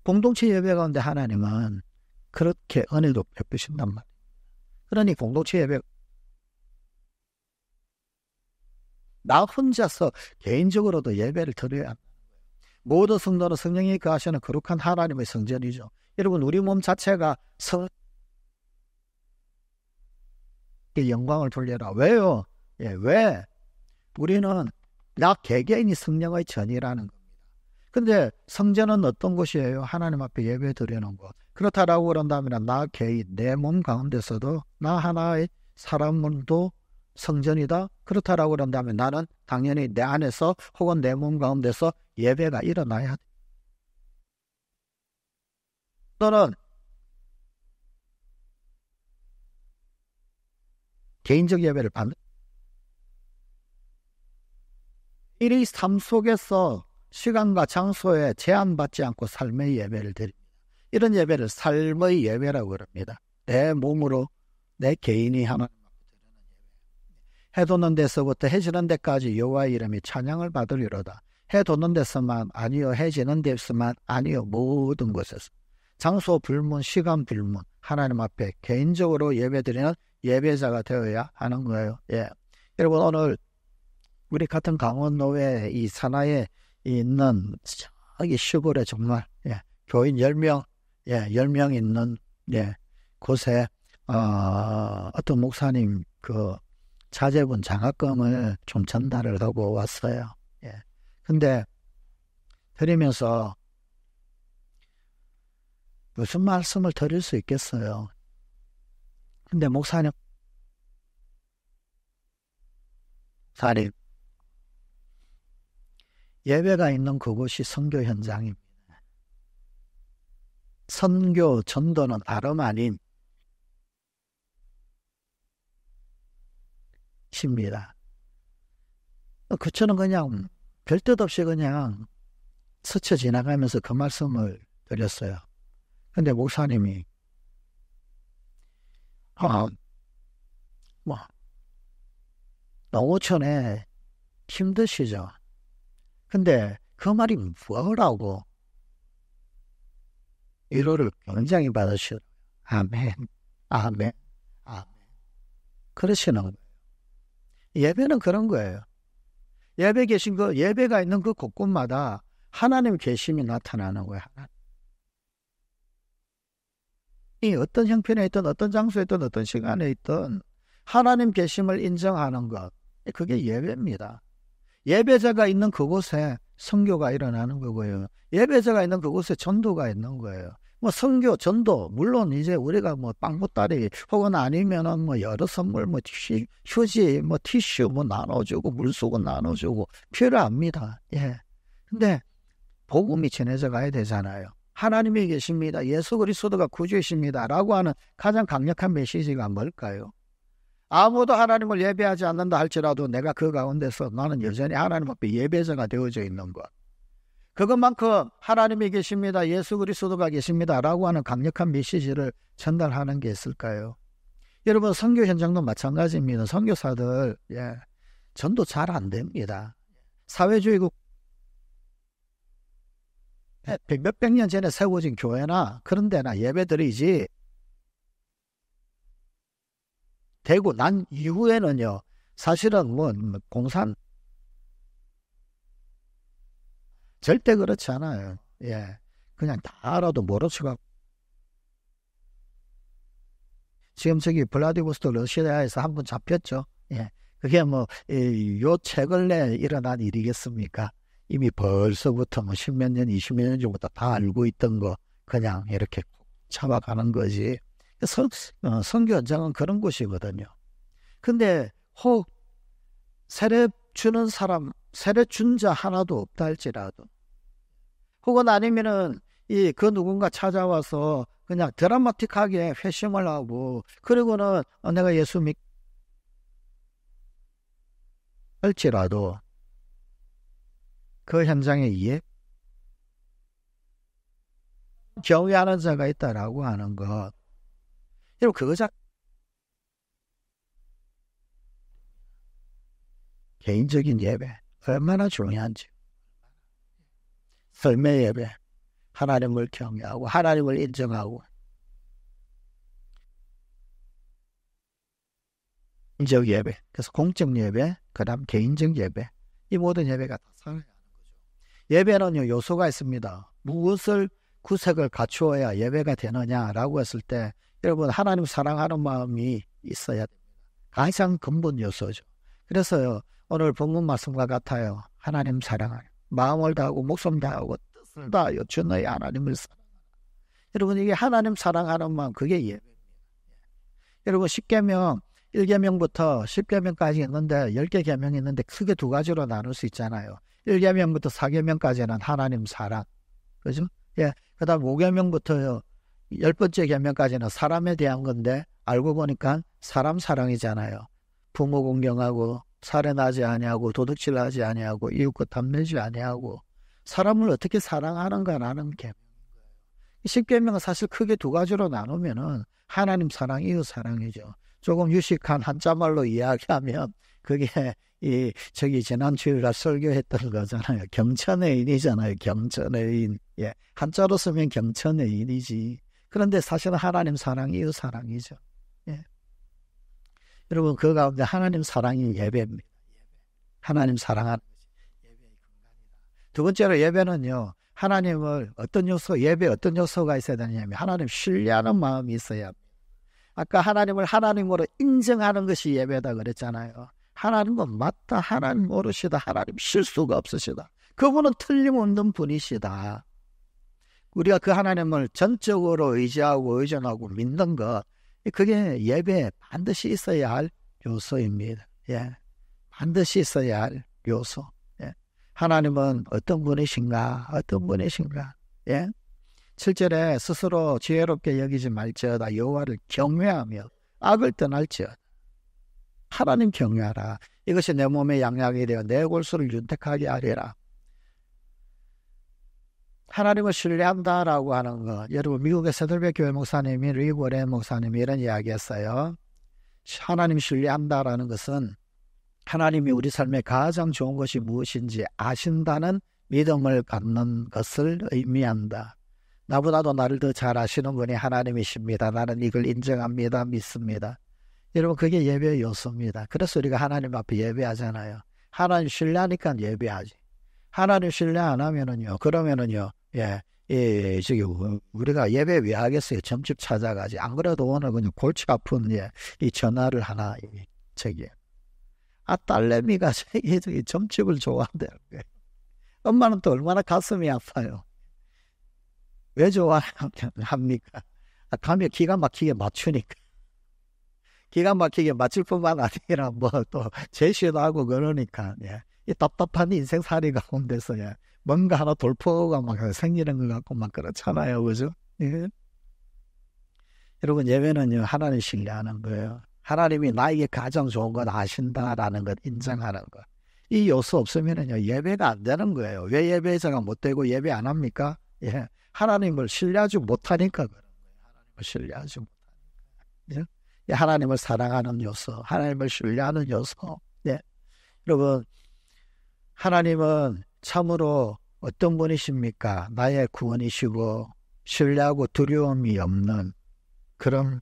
공동체 예배 가운데 하나님은 그렇게 은혜도 베푸신단 말이에요. 그러니 공동체 예배, 나 혼자서 개인적으로도 예배를 드려야 합니다. 모든 성도는 성령이 거하시는 거룩한 하나님의 성전이죠. 여러분, 우리 몸 자체가 성의 영광을 돌려라. 왜요? 예, 왜? 우리는 나 개개인이 성령의 전이라는 겁니다. 근데 성전은 어떤 곳이에요? 하나님 앞에 예배 드리는 곳. 그렇다라고 그런다면 나 개인, 내 몸 가운데서도 나 하나의 사람도 성전이다. 그렇다라고 그런다면 나는 당연히 내 안에서 혹은 내 몸 가운데서 예배가 일어나야 돼. 또는 개인적 예배를 받는, 이 삶 속에서 시간과 장소에 제한받지 않고 삶의 예배를 드립니다. 이런 예배를 삶의 예배라고 그럽니다. 내 몸으로 내 개인이 하나님 앞에 드리는 예배. 해 돋는 데서부터 해 지는 데까지 여호와의 이름이 찬양을 받으리로다. 해 돋는 데서만 아니요, 해 지는 데서만 아니요, 모든 곳에서. 장소 불문, 시간 불문, 하나님 앞에 개인적으로 예배드리는 예배자가 되어야 하는 거예요. 예. 여러분, 오늘 우리 같은 강원도의 이 산하에 있는 저기 시골에 정말, 예, 교인 10명, 예, 10명 있는, 예, 곳에 어떤 목사님 그 자제분 장학금을 좀 전달을 하고 왔어요. 예. 근데 드리면서 무슨 말씀을 드릴 수 있겠어요. 근데 목사님 예배가 있는 그곳이 선교 현장입니다. 선교, 전도는 다름 아닌 십니다. 그처럼 그냥 별 뜻 없이 그냥 스쳐 지나가면서 그 말씀을 드렸어요. 근데 목사님이 뭐 노후촌에 힘드시죠. 근데 그 말이 뭐라고 위로를 굉장히 받으시더라고요. 아멘, 아멘, 아멘. 그러시는 거예요. 예배는 그런 거예요. 예배가 있는 그 곳곳마다 하나님 계심이 나타나는 거예요. 이 어떤 형편에 있든 어떤 장소에 있든 어떤 시간에 있든 하나님 계심을 인정하는 것, 그게 예배입니다. 예배자가 있는 그곳에 선교가 일어나는 거고요. 예배자가 있는 그곳에 전도가 있는 거예요. 뭐 선교, 전도, 물론 이제 우리가 뭐 빵보따리 혹은 아니면은 뭐 여러 선물, 뭐 휴지, 뭐 티슈 뭐 나눠주고 물수건 나눠주고 필요합니다. 예. 근데 복음이 전해져 가야 되잖아요. 하나님이 계십니다. 예수 그리스도가 구주이십니다. 라고 하는 가장 강력한 메시지가 뭘까요? 아무도 하나님을 예배하지 않는다 할지라도 내가 그 가운데서 나는 여전히 하나님 앞에 예배자가 되어져 있는 것. 그것만큼 하나님이 계십니다. 예수 그리스도가 계십니다. 라고 하는 강력한 메시지를 전달하는 게 있을까요? 여러분, 선교 현장도 마찬가지입니다. 선교사들, 전도 잘 안 됩니다. 사회주의국 몇백 년 전에 세워진 교회나 그런 데나 예배드리지, 되고 난 이후에는요, 사실은 뭐 공산 절대 그렇지 않아요. 그냥 다 알아도 모른 척하고. 지금 저기 블라디보스토크 러시아에서 한 분 잡혔죠. 그게 뭐 요 최근 내 일어난 일이겠습니까? 이미 벌써부터 뭐 십몇 년, 20몇 년 전부터 다 알고 있던 거 그냥 이렇게 잡아가는 거지. 선교 현장은 그런 곳이거든요. 근데 혹 세례 주는 사람, 세례 준 자 하나도 없다 할지라도, 혹은 아니면은 그 누군가 찾아와서 그냥 드라마틱하게 회심을 하고, 그리고는 내가 예수 할지라도 그 현장에 경외하는 자가 있다라고 하는 것. 여러분, 그거 개인적인 예배 얼마나 중요한지. 삶의 예배, 하나님을 경외하고 하나님을 인정하고, 인적 예배, 그래서 공적 예배, 그 다음 개인적 예배, 이 모든 예배가 다 살아야 하는 거죠. 예배는요, 요소가 있습니다. 무엇을 구색을 갖추어야 예배가 되느냐라고 했을 때, 여러분, 하나님 사랑하는 마음이 있어야 됩니다. 가장 근본 요소죠. 그래서요, 오늘 본문 말씀과 같아요. 하나님 사랑하는 마음을 다하고 목숨 다하고 뜻을 다하여 주 너희 하나님을 사랑하라. 여러분, 이게 하나님 사랑하는 마음, 그게 예배입니다. 여러분, 10계명 1계명부터 10계명까지 있는데 10개 계명이 있는데 크게 두 가지로 나눌 수 있잖아요. 1계명부터 4계명까지는 하나님 사랑, 그죠? 그 다음 5계명부터 10번째 계명까지는 사람에 대한 건데, 알고 보니까 사람 사랑이잖아요. 부모 공경하고 살인하지 아니하고 도둑질하지 아니하고 이웃과 담내지 아니하고 사람을 어떻게 사랑하는가라는 계명인 거예요. 10계명은 사실 크게 두 가지로 나누면은 하나님 사랑, 이웃 사랑이죠. 조금 유식한 한자말로 이야기하면 그게 저기 지난 주일날 설교했던 거잖아요. 경천의인이잖아요. 경천의인. 한자로 쓰면 경천의인이지. 그런데 사실은 하나님 사랑, 이웃 사랑이죠. 여러분, 그 가운데 하나님 사랑이 예배입니다. 하나님 사랑하는 것이 예배의 근간이다. 두 번째로 예배는요, 하나님을 예배에 어떤 요소가 있어야 되냐면, 하나님 신뢰하는 마음이 있어야 합니다. 아까 하나님을 하나님으로 인정하는 것이 예배다 그랬잖아요. 하나님은 맞다, 하나님 오르시다, 하나님 실수가 없으시다, 그분은 틀림없는 분이시다. 우리가 그 하나님을 전적으로 의지하고 의존하고 믿는 것, 그게 예배에 반드시 있어야 할 요소입니다. 반드시 있어야 할 요소. 하나님은 어떤 분이신가? 어떤 분이신가? 7절에 스스로 지혜롭게 여기지 말지어다 여호와를 경외하며 악을 떠날지어다. 하나님 경외하라. 이것이 내 몸의 양약이 되어 내 골수를 윤택하게 하리라. 하나님을 신뢰한다라고 하는 것. 여러분 미국의 세들백 교회 목사님이 리고레 목사님이 이런 이야기했어요. 하나님 신뢰한다라는 것은 하나님이 우리 삶에 가장 좋은 것이 무엇인지 아신다는 믿음을 갖는 것을 의미한다. 나보다도 나를 더 잘 아시는 분이 하나님이십니다. 나는 이걸 인정합니다. 믿습니다. 여러분 그게 예배의 요소입니다. 그래서 우리가 하나님 앞에 예배하잖아요. 하나님 신뢰하니까 예배하지. 하나님 신뢰 안 하면은요. 그러면은요. 저기 우리가 예배 왜 하겠어요? 점집 찾아가지. 안 그래도 오늘 그냥 골치 아픈 이 전화를 하나 딸내미가 저기 점집을 좋아한다는 거예요. 엄마는 또 얼마나 가슴이 아파요. 왜 좋아합니까? 가면 기가 막히게 맞추니까. 기가 막히게 맞출 뿐만 아니라 뭐 또 제시도 하고 그러니까 이 답답한 인생살이 가운데서 뭔가 하나 돌포가 막 생기는 것 같고 막 그렇잖아요. 그죠? 예. 여러분 예배는요 하나님 신뢰하는 거예요. 하나님이 나에게 가장 좋은 건 아신다라는 것 인정하는 것. 이 요소 없으면은요 예배가 안 되는 거예요. 왜 예배자가 못 되고 예배 안 합니까? 하나님을 신뢰하지 못하니까 그런 거예요. 하나님을 신뢰하지 못하니까. 하나님을 사랑하는 요소, 하나님을 신뢰하는 요소. 여러분 하나님은 참으로 어떤 분이십니까? 나의 구원이시고 신뢰하고 두려움이 없는 그런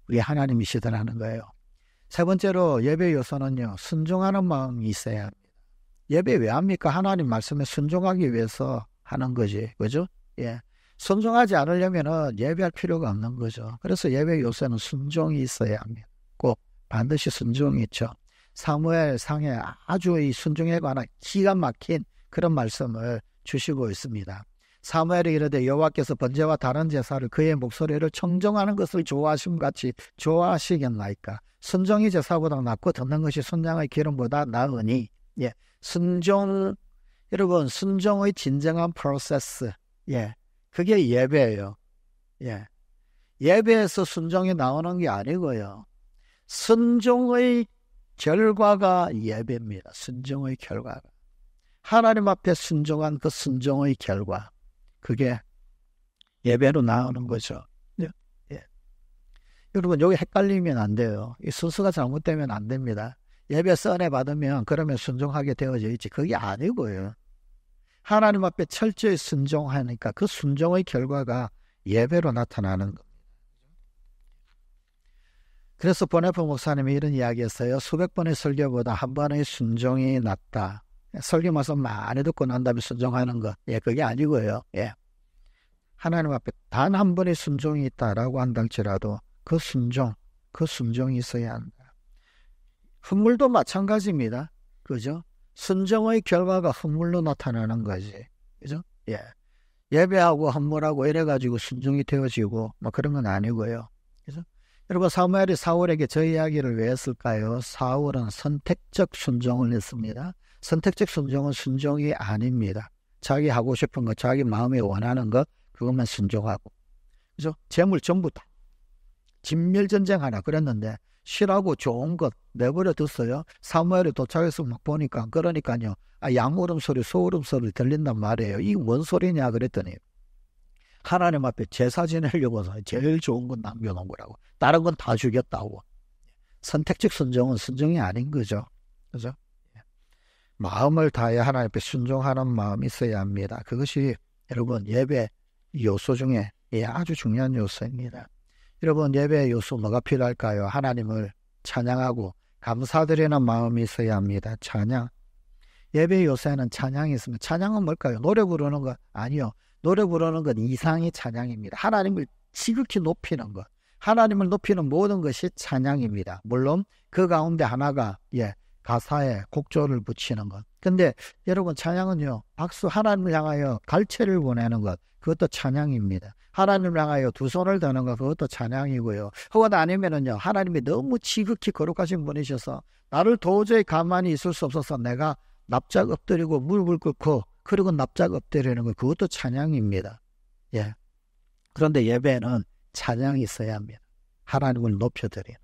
우리 하나님이시더라는 거예요. 세 번째로 예배 요소는요. 순종하는 마음이 있어야 합니다. 예배 왜 합니까? 하나님 말씀에 순종하기 위해서 하는 거지. 그죠? 순종하지 않으려면은 예배할 필요가 없는 거죠. 그래서 예배 요소는 순종이 있어야 합니다. 꼭 반드시 순종이 있죠. 사무엘 상에 아주 이 순종에 관한 기가 막힌 그런 말씀을 주시고 있습니다. 사무엘이 이르되 여호와께서 번제와 다른 제사를 그의 목소리를 청정하는 것을 좋아하심같이 좋아하시겠나이까. 순종이 제사보다 낫고 듣는 것이 순양의 기름보다 나으니. 순종 여러분 순종의 진정한 프로세스 그게 예배예요. 예배에서 순종이 나오는 게 아니고요. 순종의 결과가 예배입니다. 순종의 결과가. 하나님 앞에 순종한 그 순종의 결과. 그게 예배로 나오는 거죠. 여러분 여기 헷갈리면 안 돼요. 이 순서가 잘못되면 안 됩니다. 예배 선에 받으면 그러면 순종하게 되어져 있지. 그게 아니고요. 하나님 앞에 철저히 순종하니까 그 순종의 결과가 예배로 나타나는 겁니다. 그래서 보네포 목사님이 이런 이야기했어요. 수백 번의 설교보다 한 번의 순종이 낫다. 설교 말씀 많이 듣고 난 다음에 순종하는 것. 그게 아니고요. 하나님 앞에 단 한 번의 순종이 있다라고 한달지라도 그 순종이 있어야 한다. 헌물도 마찬가지입니다. 그죠? 순종의 결과가 헌물로 나타나는 거지. 그죠? 예배하고 헌물하고 이래가지고 순종이 되어지고 뭐 그런 건 아니고요. 그죠? 여러분 사무엘이 사울에게 저 이야기를 왜 했을까요? 사울은 선택적 순종을 했습니다. 선택적 순종은 순종이 아닙니다. 자기 하고 싶은 것, 자기 마음에 원하는 것 그것만 순종하고. 그죠? 재물 전부 다. 진멸전쟁하나 그랬는데 실하고 좋은 것 내버려 뒀어요. 사무엘이 도착해서 막 보니까 그러니까요. 양 울음소리 소 울음소리 들린단 말이에요. 이게 뭔 소리냐 그랬더니 하나님 앞에 제사 지내려고 해서 제일 좋은 건 남겨놓은 거라고. 다른 건 다 죽였다고. 선택적 순종은 순종이 아닌 거죠. 그죠? 마음을 다해 하나님 앞에 순종하는 마음이 있어야 합니다. 그것이 여러분 예배 요소 중에 아주 중요한 요소입니다. 여러분 예배 요소 뭐가 필요할까요? 하나님을 찬양하고 감사드리는 마음이 있어야 합니다. 찬양. 예배 요소에는 찬양이 있습니다. 찬양은 뭘까요? 노래 부르는 것? 아니요. 노래 부르는 건 이상이 찬양입니다. 하나님을 지극히 높이는 것. 하나님을 높이는 모든 것이 찬양입니다. 물론 그 가운데 하나가 가사에 곡조를 붙이는 것. 근데 여러분 찬양은요. 박수 하나님을 향하여 갈채를 보내는 것. 그것도 찬양입니다. 하나님을 향하여 두 손을 드는 것. 그것도 찬양이고요. 혹은 아니면은요. 하나님이 너무 지극히 거룩하신 분이셔서 나를 도저히 가만히 있을 수 없어서 내가 납작 엎드리고 무릎을 꿇고 그리고 납작 엎드리는 거, 그것도 찬양입니다. 예. 그런데 예배는 찬양이 있어야 합니다. 하나님을 높여드리는.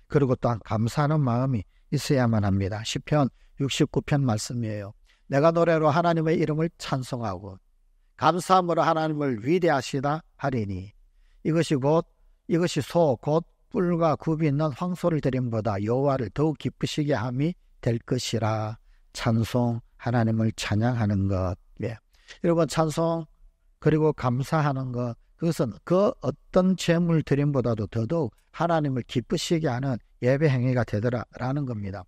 그리고 또한 감사하는 마음이 있어야만 합니다. 시편 69편 말씀이에요. 내가 노래로 하나님의 이름을 찬송하고 감사함으로 하나님을 위대하시다 하리니 이것이 소 곧 뿔과 굽이 있는 황소를 드림보다 여호와를 더욱 기쁘시게 함이 될 것이라. 찬송, 하나님을 찬양하는 것. 예. 여러분, 찬송 그리고 감사하는 것, 그것은 그 어떤 제물 드림보다도 더더욱 하나님을 기쁘시게 하는 예배 행위가 되더라라는 겁니다.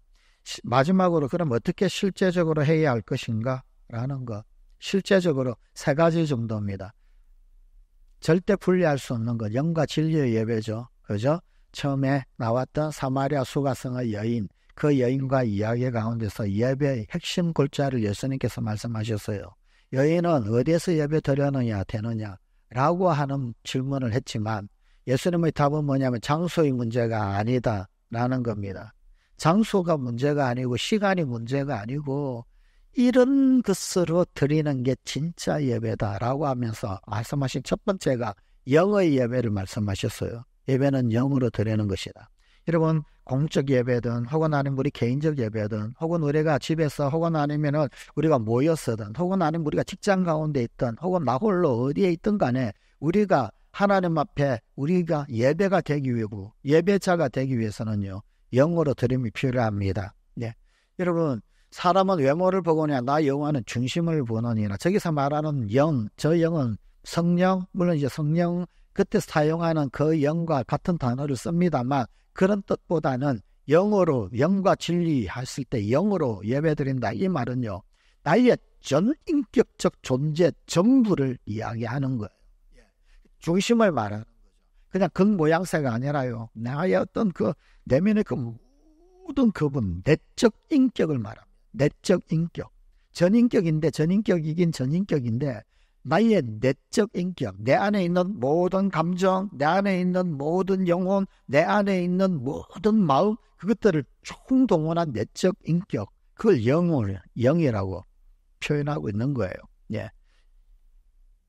마지막으로 그럼 어떻게 실제적으로 해야 할 것인가 라는 것. 실제적으로 3가지 정도입니다. 절대 분리할 수 없는 것, 영과 진리의 예배죠. 그죠? 처음에 나왔던 사마리아 수가성의 여인, 그 여인과 이야기 가운데서 예배의 핵심 골자를 예수님께서 말씀하셨어요. 여인은 어디에서 예배 드려느냐 되느냐 라고 하는 질문을 했지만 예수님의 답은 뭐냐면 장소의 문제가 아니다 라는 겁니다. 장소가 문제가 아니고 시간이 문제가 아니고 이런 것으로 드리는 게 진짜 예배다라고 하면서 말씀하신 첫 번째가 영의 예배를 말씀하셨어요. 예배는 영으로 드리는 것이다. 여러분, 공적 예배든 혹은 아니면 우리 개인적 예배든 혹은 우리가 집에서 혹은 아니면은 우리가 모였어든 혹은 아니면 우리가 직장 가운데 있든 혹은 나 홀로 어디에 있든 간에 우리가 하나님 앞에 우리가 예배가 되기 위하고 예배자가 되기 위해서는요, 영으로 드림이 필요합니다. 네. 여러분, 사람은 외모를 보거냐 나 여호와는 중심을 보느니라. 저기서 말하는 영, 저 영은 성령, 물론 이제 성령 그때 사용하는 그 영과 같은 단어를 씁니다만 그런 뜻보다는 영어로, 영과 진리 했을 때 영으로 예배드린다. 이 말은요, 나의 전인격적 존재 전부를 이야기하는 거예요. 중심을 말하는 거죠. 그냥 겉모양새가 아니라요, 나의 어떤 그 내면의 그 모든 그분, 내적 인격을 말합니다. 내적 인격. 전인격인데 전인격이긴 전인격인데 나의 내적 인격, 내 안에 있는 모든 감정, 내 안에 있는 모든 영혼, 내 안에 있는 모든 마음, 그것들을 총동원한 내적 인격, 그걸 영이라고 표현하고 있는 거예요. 예.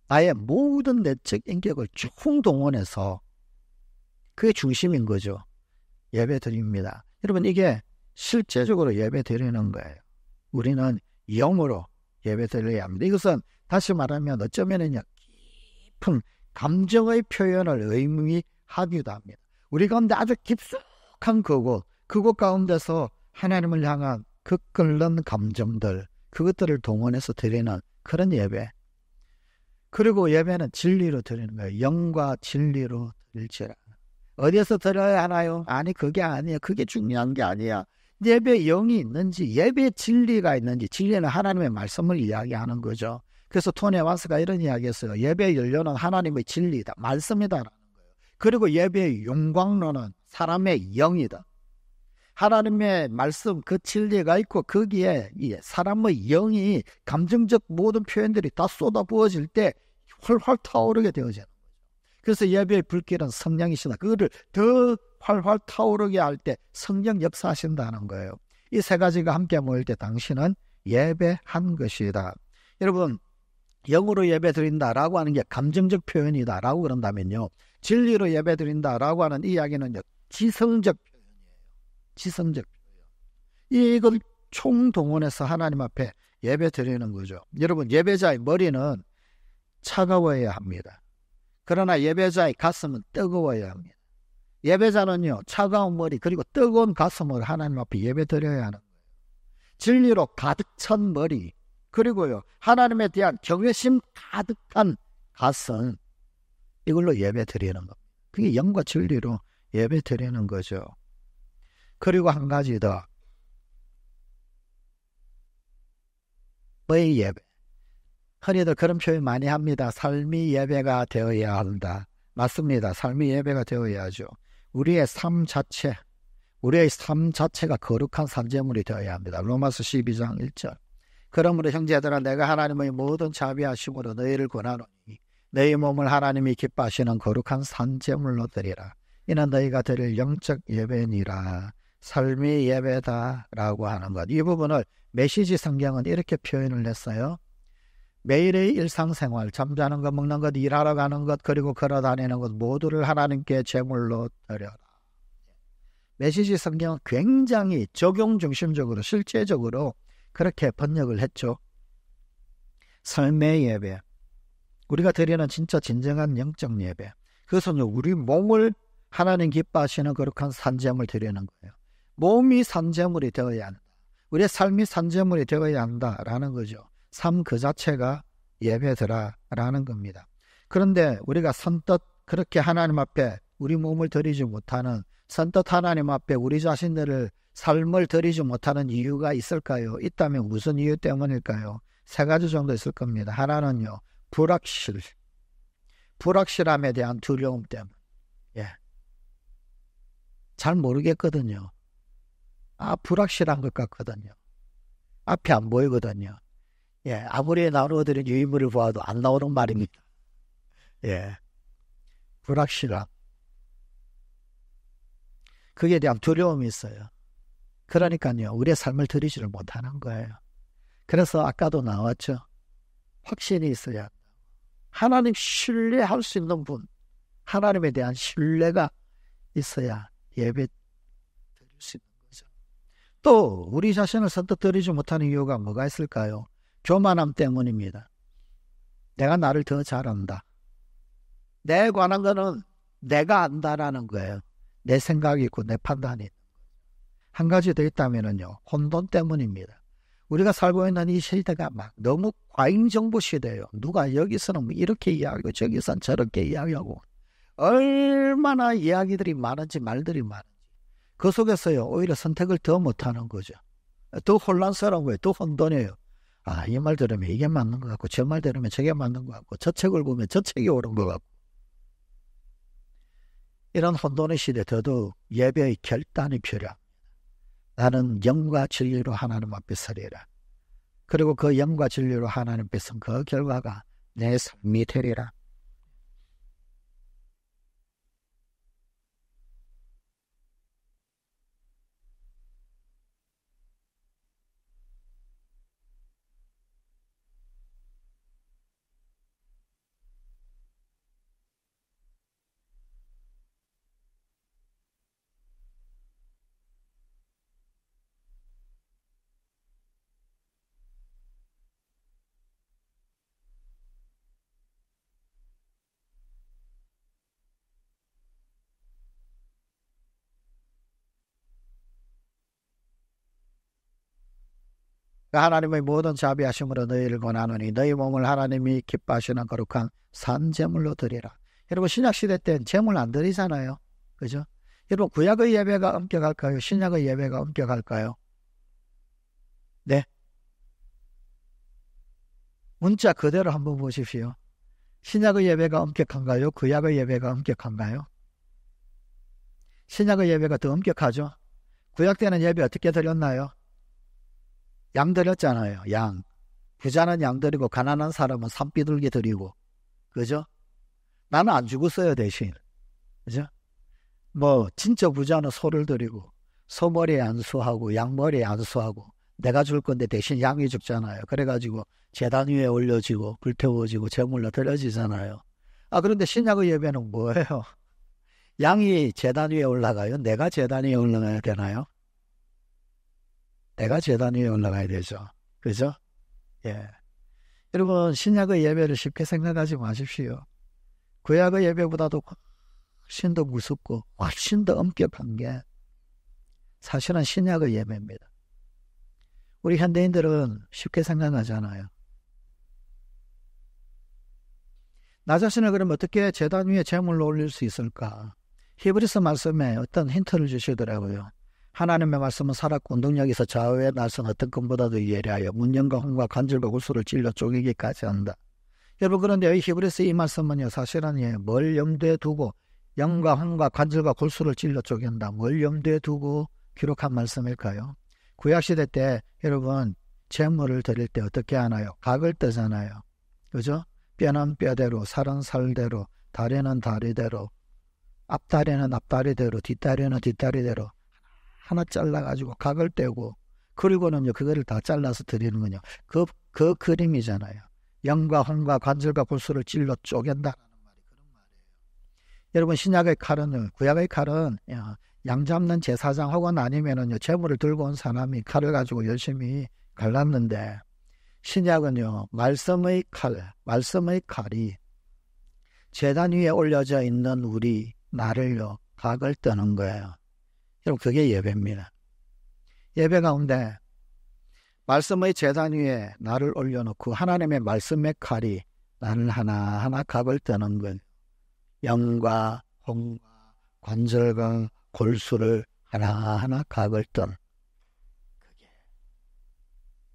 나의 모든 내적 인격을 총동원해서 그게 중심인 거죠. 예배 드립니다. 여러분, 이게 실제적으로 예배 드리는 거예요. 우리는 영으로 예배 드려야 합니다. 이것은 다시 말하면 어쩌면은요, 깊은 감정의 표현을 의미하기도 합니다. 우리 가운데 아주 깊숙한 그곳 가운데서 하나님을 향한 그 끓는 감정들, 그것들을 동원해서 드리는 그런 예배. 그리고 예배는 진리로 드리는 거예요. 영과 진리로 드릴지라. 어디에서 드려야 하나요? 아니, 그게 아니에요. 그게 중요한 게 아니야. 예배 영이 있는지, 예배 진리가 있는지. 진리는 하나님의 말씀을 이야기하는 거죠. 그래서 토니 에반스가 이런 이야기했어요. 예배의 연료는 하나님의 진리다, 말씀이다라는 거예요. 그리고 예배의 용광로는 사람의 영이다. 하나님의 말씀, 그 진리가 있고 거기에 사람의 영이, 감정적 모든 표현들이 다 쏟아부어질 때 활활 타오르게 되어지는 거죠. 그래서 예배의 불길은 성령이시다. 그거를 더 활활 타오르게 할 때 성령 역사하신다는 거예요. 이 3가지가 함께 모일 때 당신은 예배한 것이다. 여러분, 영으로 예배 드린다라고 하는 게 감정적 표현이다라고 그런다면요, 진리로 예배 드린다라고 하는 이야기는요, 지성적 표현이에요. 지성적 표현. 이걸 총동원해서 하나님 앞에 예배 드리는 거죠. 여러분, 예배자의 머리는 차가워야 합니다. 그러나 예배자의 가슴은 뜨거워야 합니다. 예배자는요, 차가운 머리 그리고 뜨거운 가슴으로 하나님 앞에 예배 드려야 하는 거예요. 진리로 가득 찬 머리, 그리고요, 하나님에 대한 경외심 가득한 가슴, 이걸로 예배 드리는 겁니다. 그게 영과 진리로 예배 드리는 거죠. 그리고 한 가지 더, 의 예배. 흔히들 그런 표현 많이 합니다. 삶이 예배가 되어야 한다. 맞습니다. 삶이 예배가 되어야죠. 우리의 삶 자체가 거룩한 산제물이 되어야 합니다. 로마서 12장 1절. 그러므로 형제들아, 내가 하나님의 모든 자비하심으로 너희를 권하노니 너희 몸을 하나님이 기뻐하시는 거룩한 산제물로 드리라. 이는 너희가 드릴 영적 예배니라. 삶이 예배다라고 하는 것. 이 부분을 메시지 성경은 이렇게 표현을 했어요. 매일의 일상생활, 잠자는 것, 먹는 것, 일하러 가는 것, 그리고 걸어 다니는 것 모두를 하나님께 제물로 드려라. 메시지 성경은 굉장히 적용 중심적으로 실제적으로 그렇게 번역을 했죠. 삶의 예배, 우리가 드리는 진짜 진정한 영적 예배, 그것은 우리 몸을 하나님 기뻐하시는 거룩한 산제물 드리는 거예요. 몸이 산제물이 되어야 한다. 우리의 삶이 산제물이 되어야 한다라는 거죠. 삶 그 자체가 예배드라라는 겁니다. 그런데 우리가 선뜻 그렇게 하나님 앞에 우리 몸을 드리지 못하는, 선뜻 하나님 앞에 우리 자신들을 삶을 드리지 못하는 이유가 있을까요? 있다면 무슨 이유 때문일까요? 세 가지 정도 있을 겁니다. 하나는요, 불확실함에 대한 두려움 때문. 잘 모르겠거든요. 불확실한 것 같거든요. 앞이 안 보이거든요. 아무리 나누어드린 유인물을 보아도 안 나오는 말입니다. 불확실함. 그에 대한 두려움이 있어요. 그러니까요, 우리의 삶을 드리지를 못하는 거예요. 그래서 아까도 나왔죠. 확신이 있어야 한다. 하나님 신뢰할 수 있는 분, 하나님에 대한 신뢰가 있어야 예배 드릴 수 있는 거죠. 또 우리 자신을 선뜻 드리지 못하는 이유가 뭐가 있을까요? 교만함 때문입니다. 내가 나를 더 잘 안다. 내 관한 거는 내가 안다라는 거예요. 내 생각이 있고 내 판단이 있는 거예요. 한 가지 더 있다면요, 혼돈 때문입니다. 우리가 살고 있는 이 시대가 막 너무 과잉정보 시대예요. 누가 여기서는 이렇게 이야기하고 저기서는 저렇게 이야기하고 얼마나 이야기들이 많은지, 말들이 많은지. 그 속에서요, 오히려 선택을 더 못하는 거죠. 더 혼란스러운 거예요. 더 혼돈이에요. 이 말 들으면 이게 맞는 것 같고, 저 말 들으면 저게 맞는 것 같고, 저 책을 보면 저 책이 옳은 것 같고. 이런 혼돈의 시대, 더더욱 예배의 결단이 필요합니다. 나는 영과 진리로 하나님 앞에 서리라. 그리고 그 영과 진리로 하나님 앞에 선 그 결과가 내 삶이 되리라. 하나님의 모든 자비하심으로 너희를 권하노니 너희 몸을 하나님이 기뻐하시는 거룩한 산제물로 드리라. 여러분, 신약시대 때는 제물 안 드리잖아요. 그죠? 여러분, 구약의 예배가 엄격할까요? 신약의 예배가 엄격할까요? 네. 문자 그대로 한번 보십시오. 신약의 예배가 엄격한가요? 구약의 예배가 엄격한가요? 신약의 예배가 더 엄격하죠? 구약 때는 예배 어떻게 드렸나요? 양 드렸잖아요. 양. 부자는 양 드리고 가난한 사람은 산비둘기 드리고. 그죠? 나는 안 죽었어요, 대신. 그죠? 진짜 부자는 소를 드리고, 소 머리에 안수하고, 양 머리에 안수하고, 내가 줄 건데 대신 양이 죽잖아요. 그래가지고 제단 위에 올려지고, 불태워지고, 제물로 드려지잖아요. 그런데 신약의 예배는 뭐예요? 양이 제단 위에 올라가요? 내가 제단 위에 올라가야 되나요? 내가 제단 위에 올라가야 되죠. 그죠? 여러분, 신약의 예배를 쉽게 생각하지 마십시오. 구약의 예배보다도 훨씬 더 무섭고 훨씬 더 엄격한 게 사실은 신약의 예배입니다. 우리 현대인들은 쉽게 생각하잖아요. 나 자신을 그럼 어떻게 제단 위에 제물로 올릴 수 있을까? 히브리서 말씀에 어떤 힌트를 주시더라고요. 하나님의 말씀은 살았고 능력에서 좌우의 날선 어떤 것보다도 예리하여 문영과 홍과 관절과 골수를 찔러 쪼개기까지 한다. 여러분, 그런데 이 히브리서 이 말씀은요, 사실은 뭘 염두에 두고 영과 홍과 관절과 골수를 찔러 쪼갠다. 뭘 염두에 두고 기록한 말씀일까요? 구약시대 때 여러분, 제물을 드릴 때 어떻게 하나요? 각을 뜨잖아요. 그죠? 뼈는 뼈대로, 살은 살대로, 다리는 다리대로, 앞다리는 앞다리대로, 뒷다리는 뒷다리대로 하나 잘라가지고 각을 떼고, 그리고는요, 그거를 다 잘라서 드리는군요. 그 그림이잖아요. 영과 혼과 관절과 골수를 찔러 쪼갠다라는 말이 그런 말이에요. 여러분, 신약의 칼은, 구약의 칼은 양 잡는 제사장 혹은 아니면은요 재물을 들고 온 사람이 칼을 가지고 열심히 갈랐는데, 신약은요 말씀의 칼이 제단 위에 올려져 있는 우리 나를요 각을 뜨는 거예요. 여러분, 그게 예배입니다. 예배 가운데 말씀의 제단 위에 나를 올려놓고 하나님의 말씀의 칼이 나를 하나하나 각을 뜨는 것, 영과 혼과 관절과 골수를 하나하나 각을 뜬 그게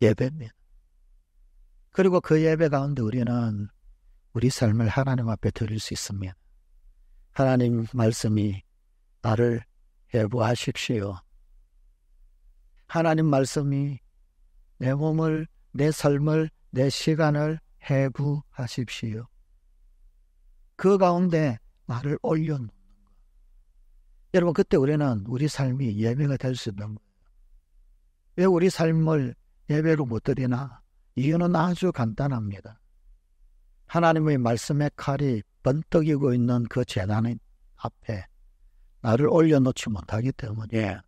예배입니다. 그리고 그 예배 가운데 우리는 우리 삶을 하나님 앞에 드릴 수 있습니다. 하나님 말씀이 나를 해부하십시오. 하나님 말씀이 내 몸을, 내 삶을, 내 시간을 해부하십시오. 그 가운데 나를 올려놓는 것. 여러분, 그때 우리는 우리 삶이 예배가 될 수 있는 거예요. 왜 우리 삶을 예배로 못 드리나? 이유는 아주 간단합니다. 하나님의 말씀의 칼이 번뜩이고 있는 그 제단 앞에 나를 올려놓지 못하기 때문에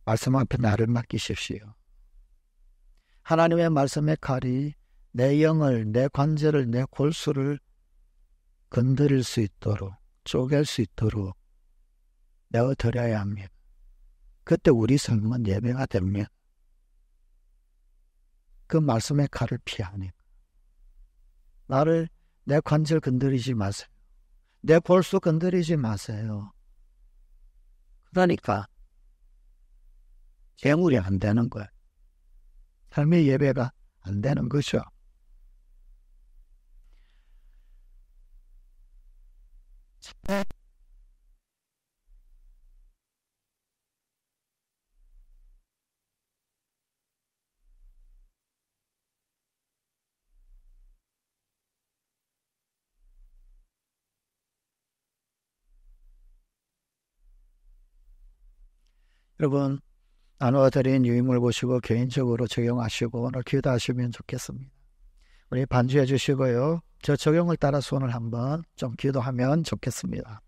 말씀 앞에 나를 맡기십시오. 하나님의 말씀의 칼이 내 영을, 내 관절을, 내 골수를 건드릴 수 있도록, 쪼갤 수 있도록 내어드려야 합니다. 그때 우리 삶은 예배가 됩니다. 그 말씀의 칼을 피하니까. 나를, 내 관절 건드리지 마세요. 내 골수 건드리지 마세요. 그러니까 재물이 안 되는 거예요. 삶의 예배가 안 되는 거죠. 여러분, 나누어드린 유익물 보시고 개인적으로 적용하시고 오늘 기도하시면 좋겠습니다. 우리 반주해 주시고요. 저 적용을 따라 손을 한번 좀 기도하면 좋겠습니다.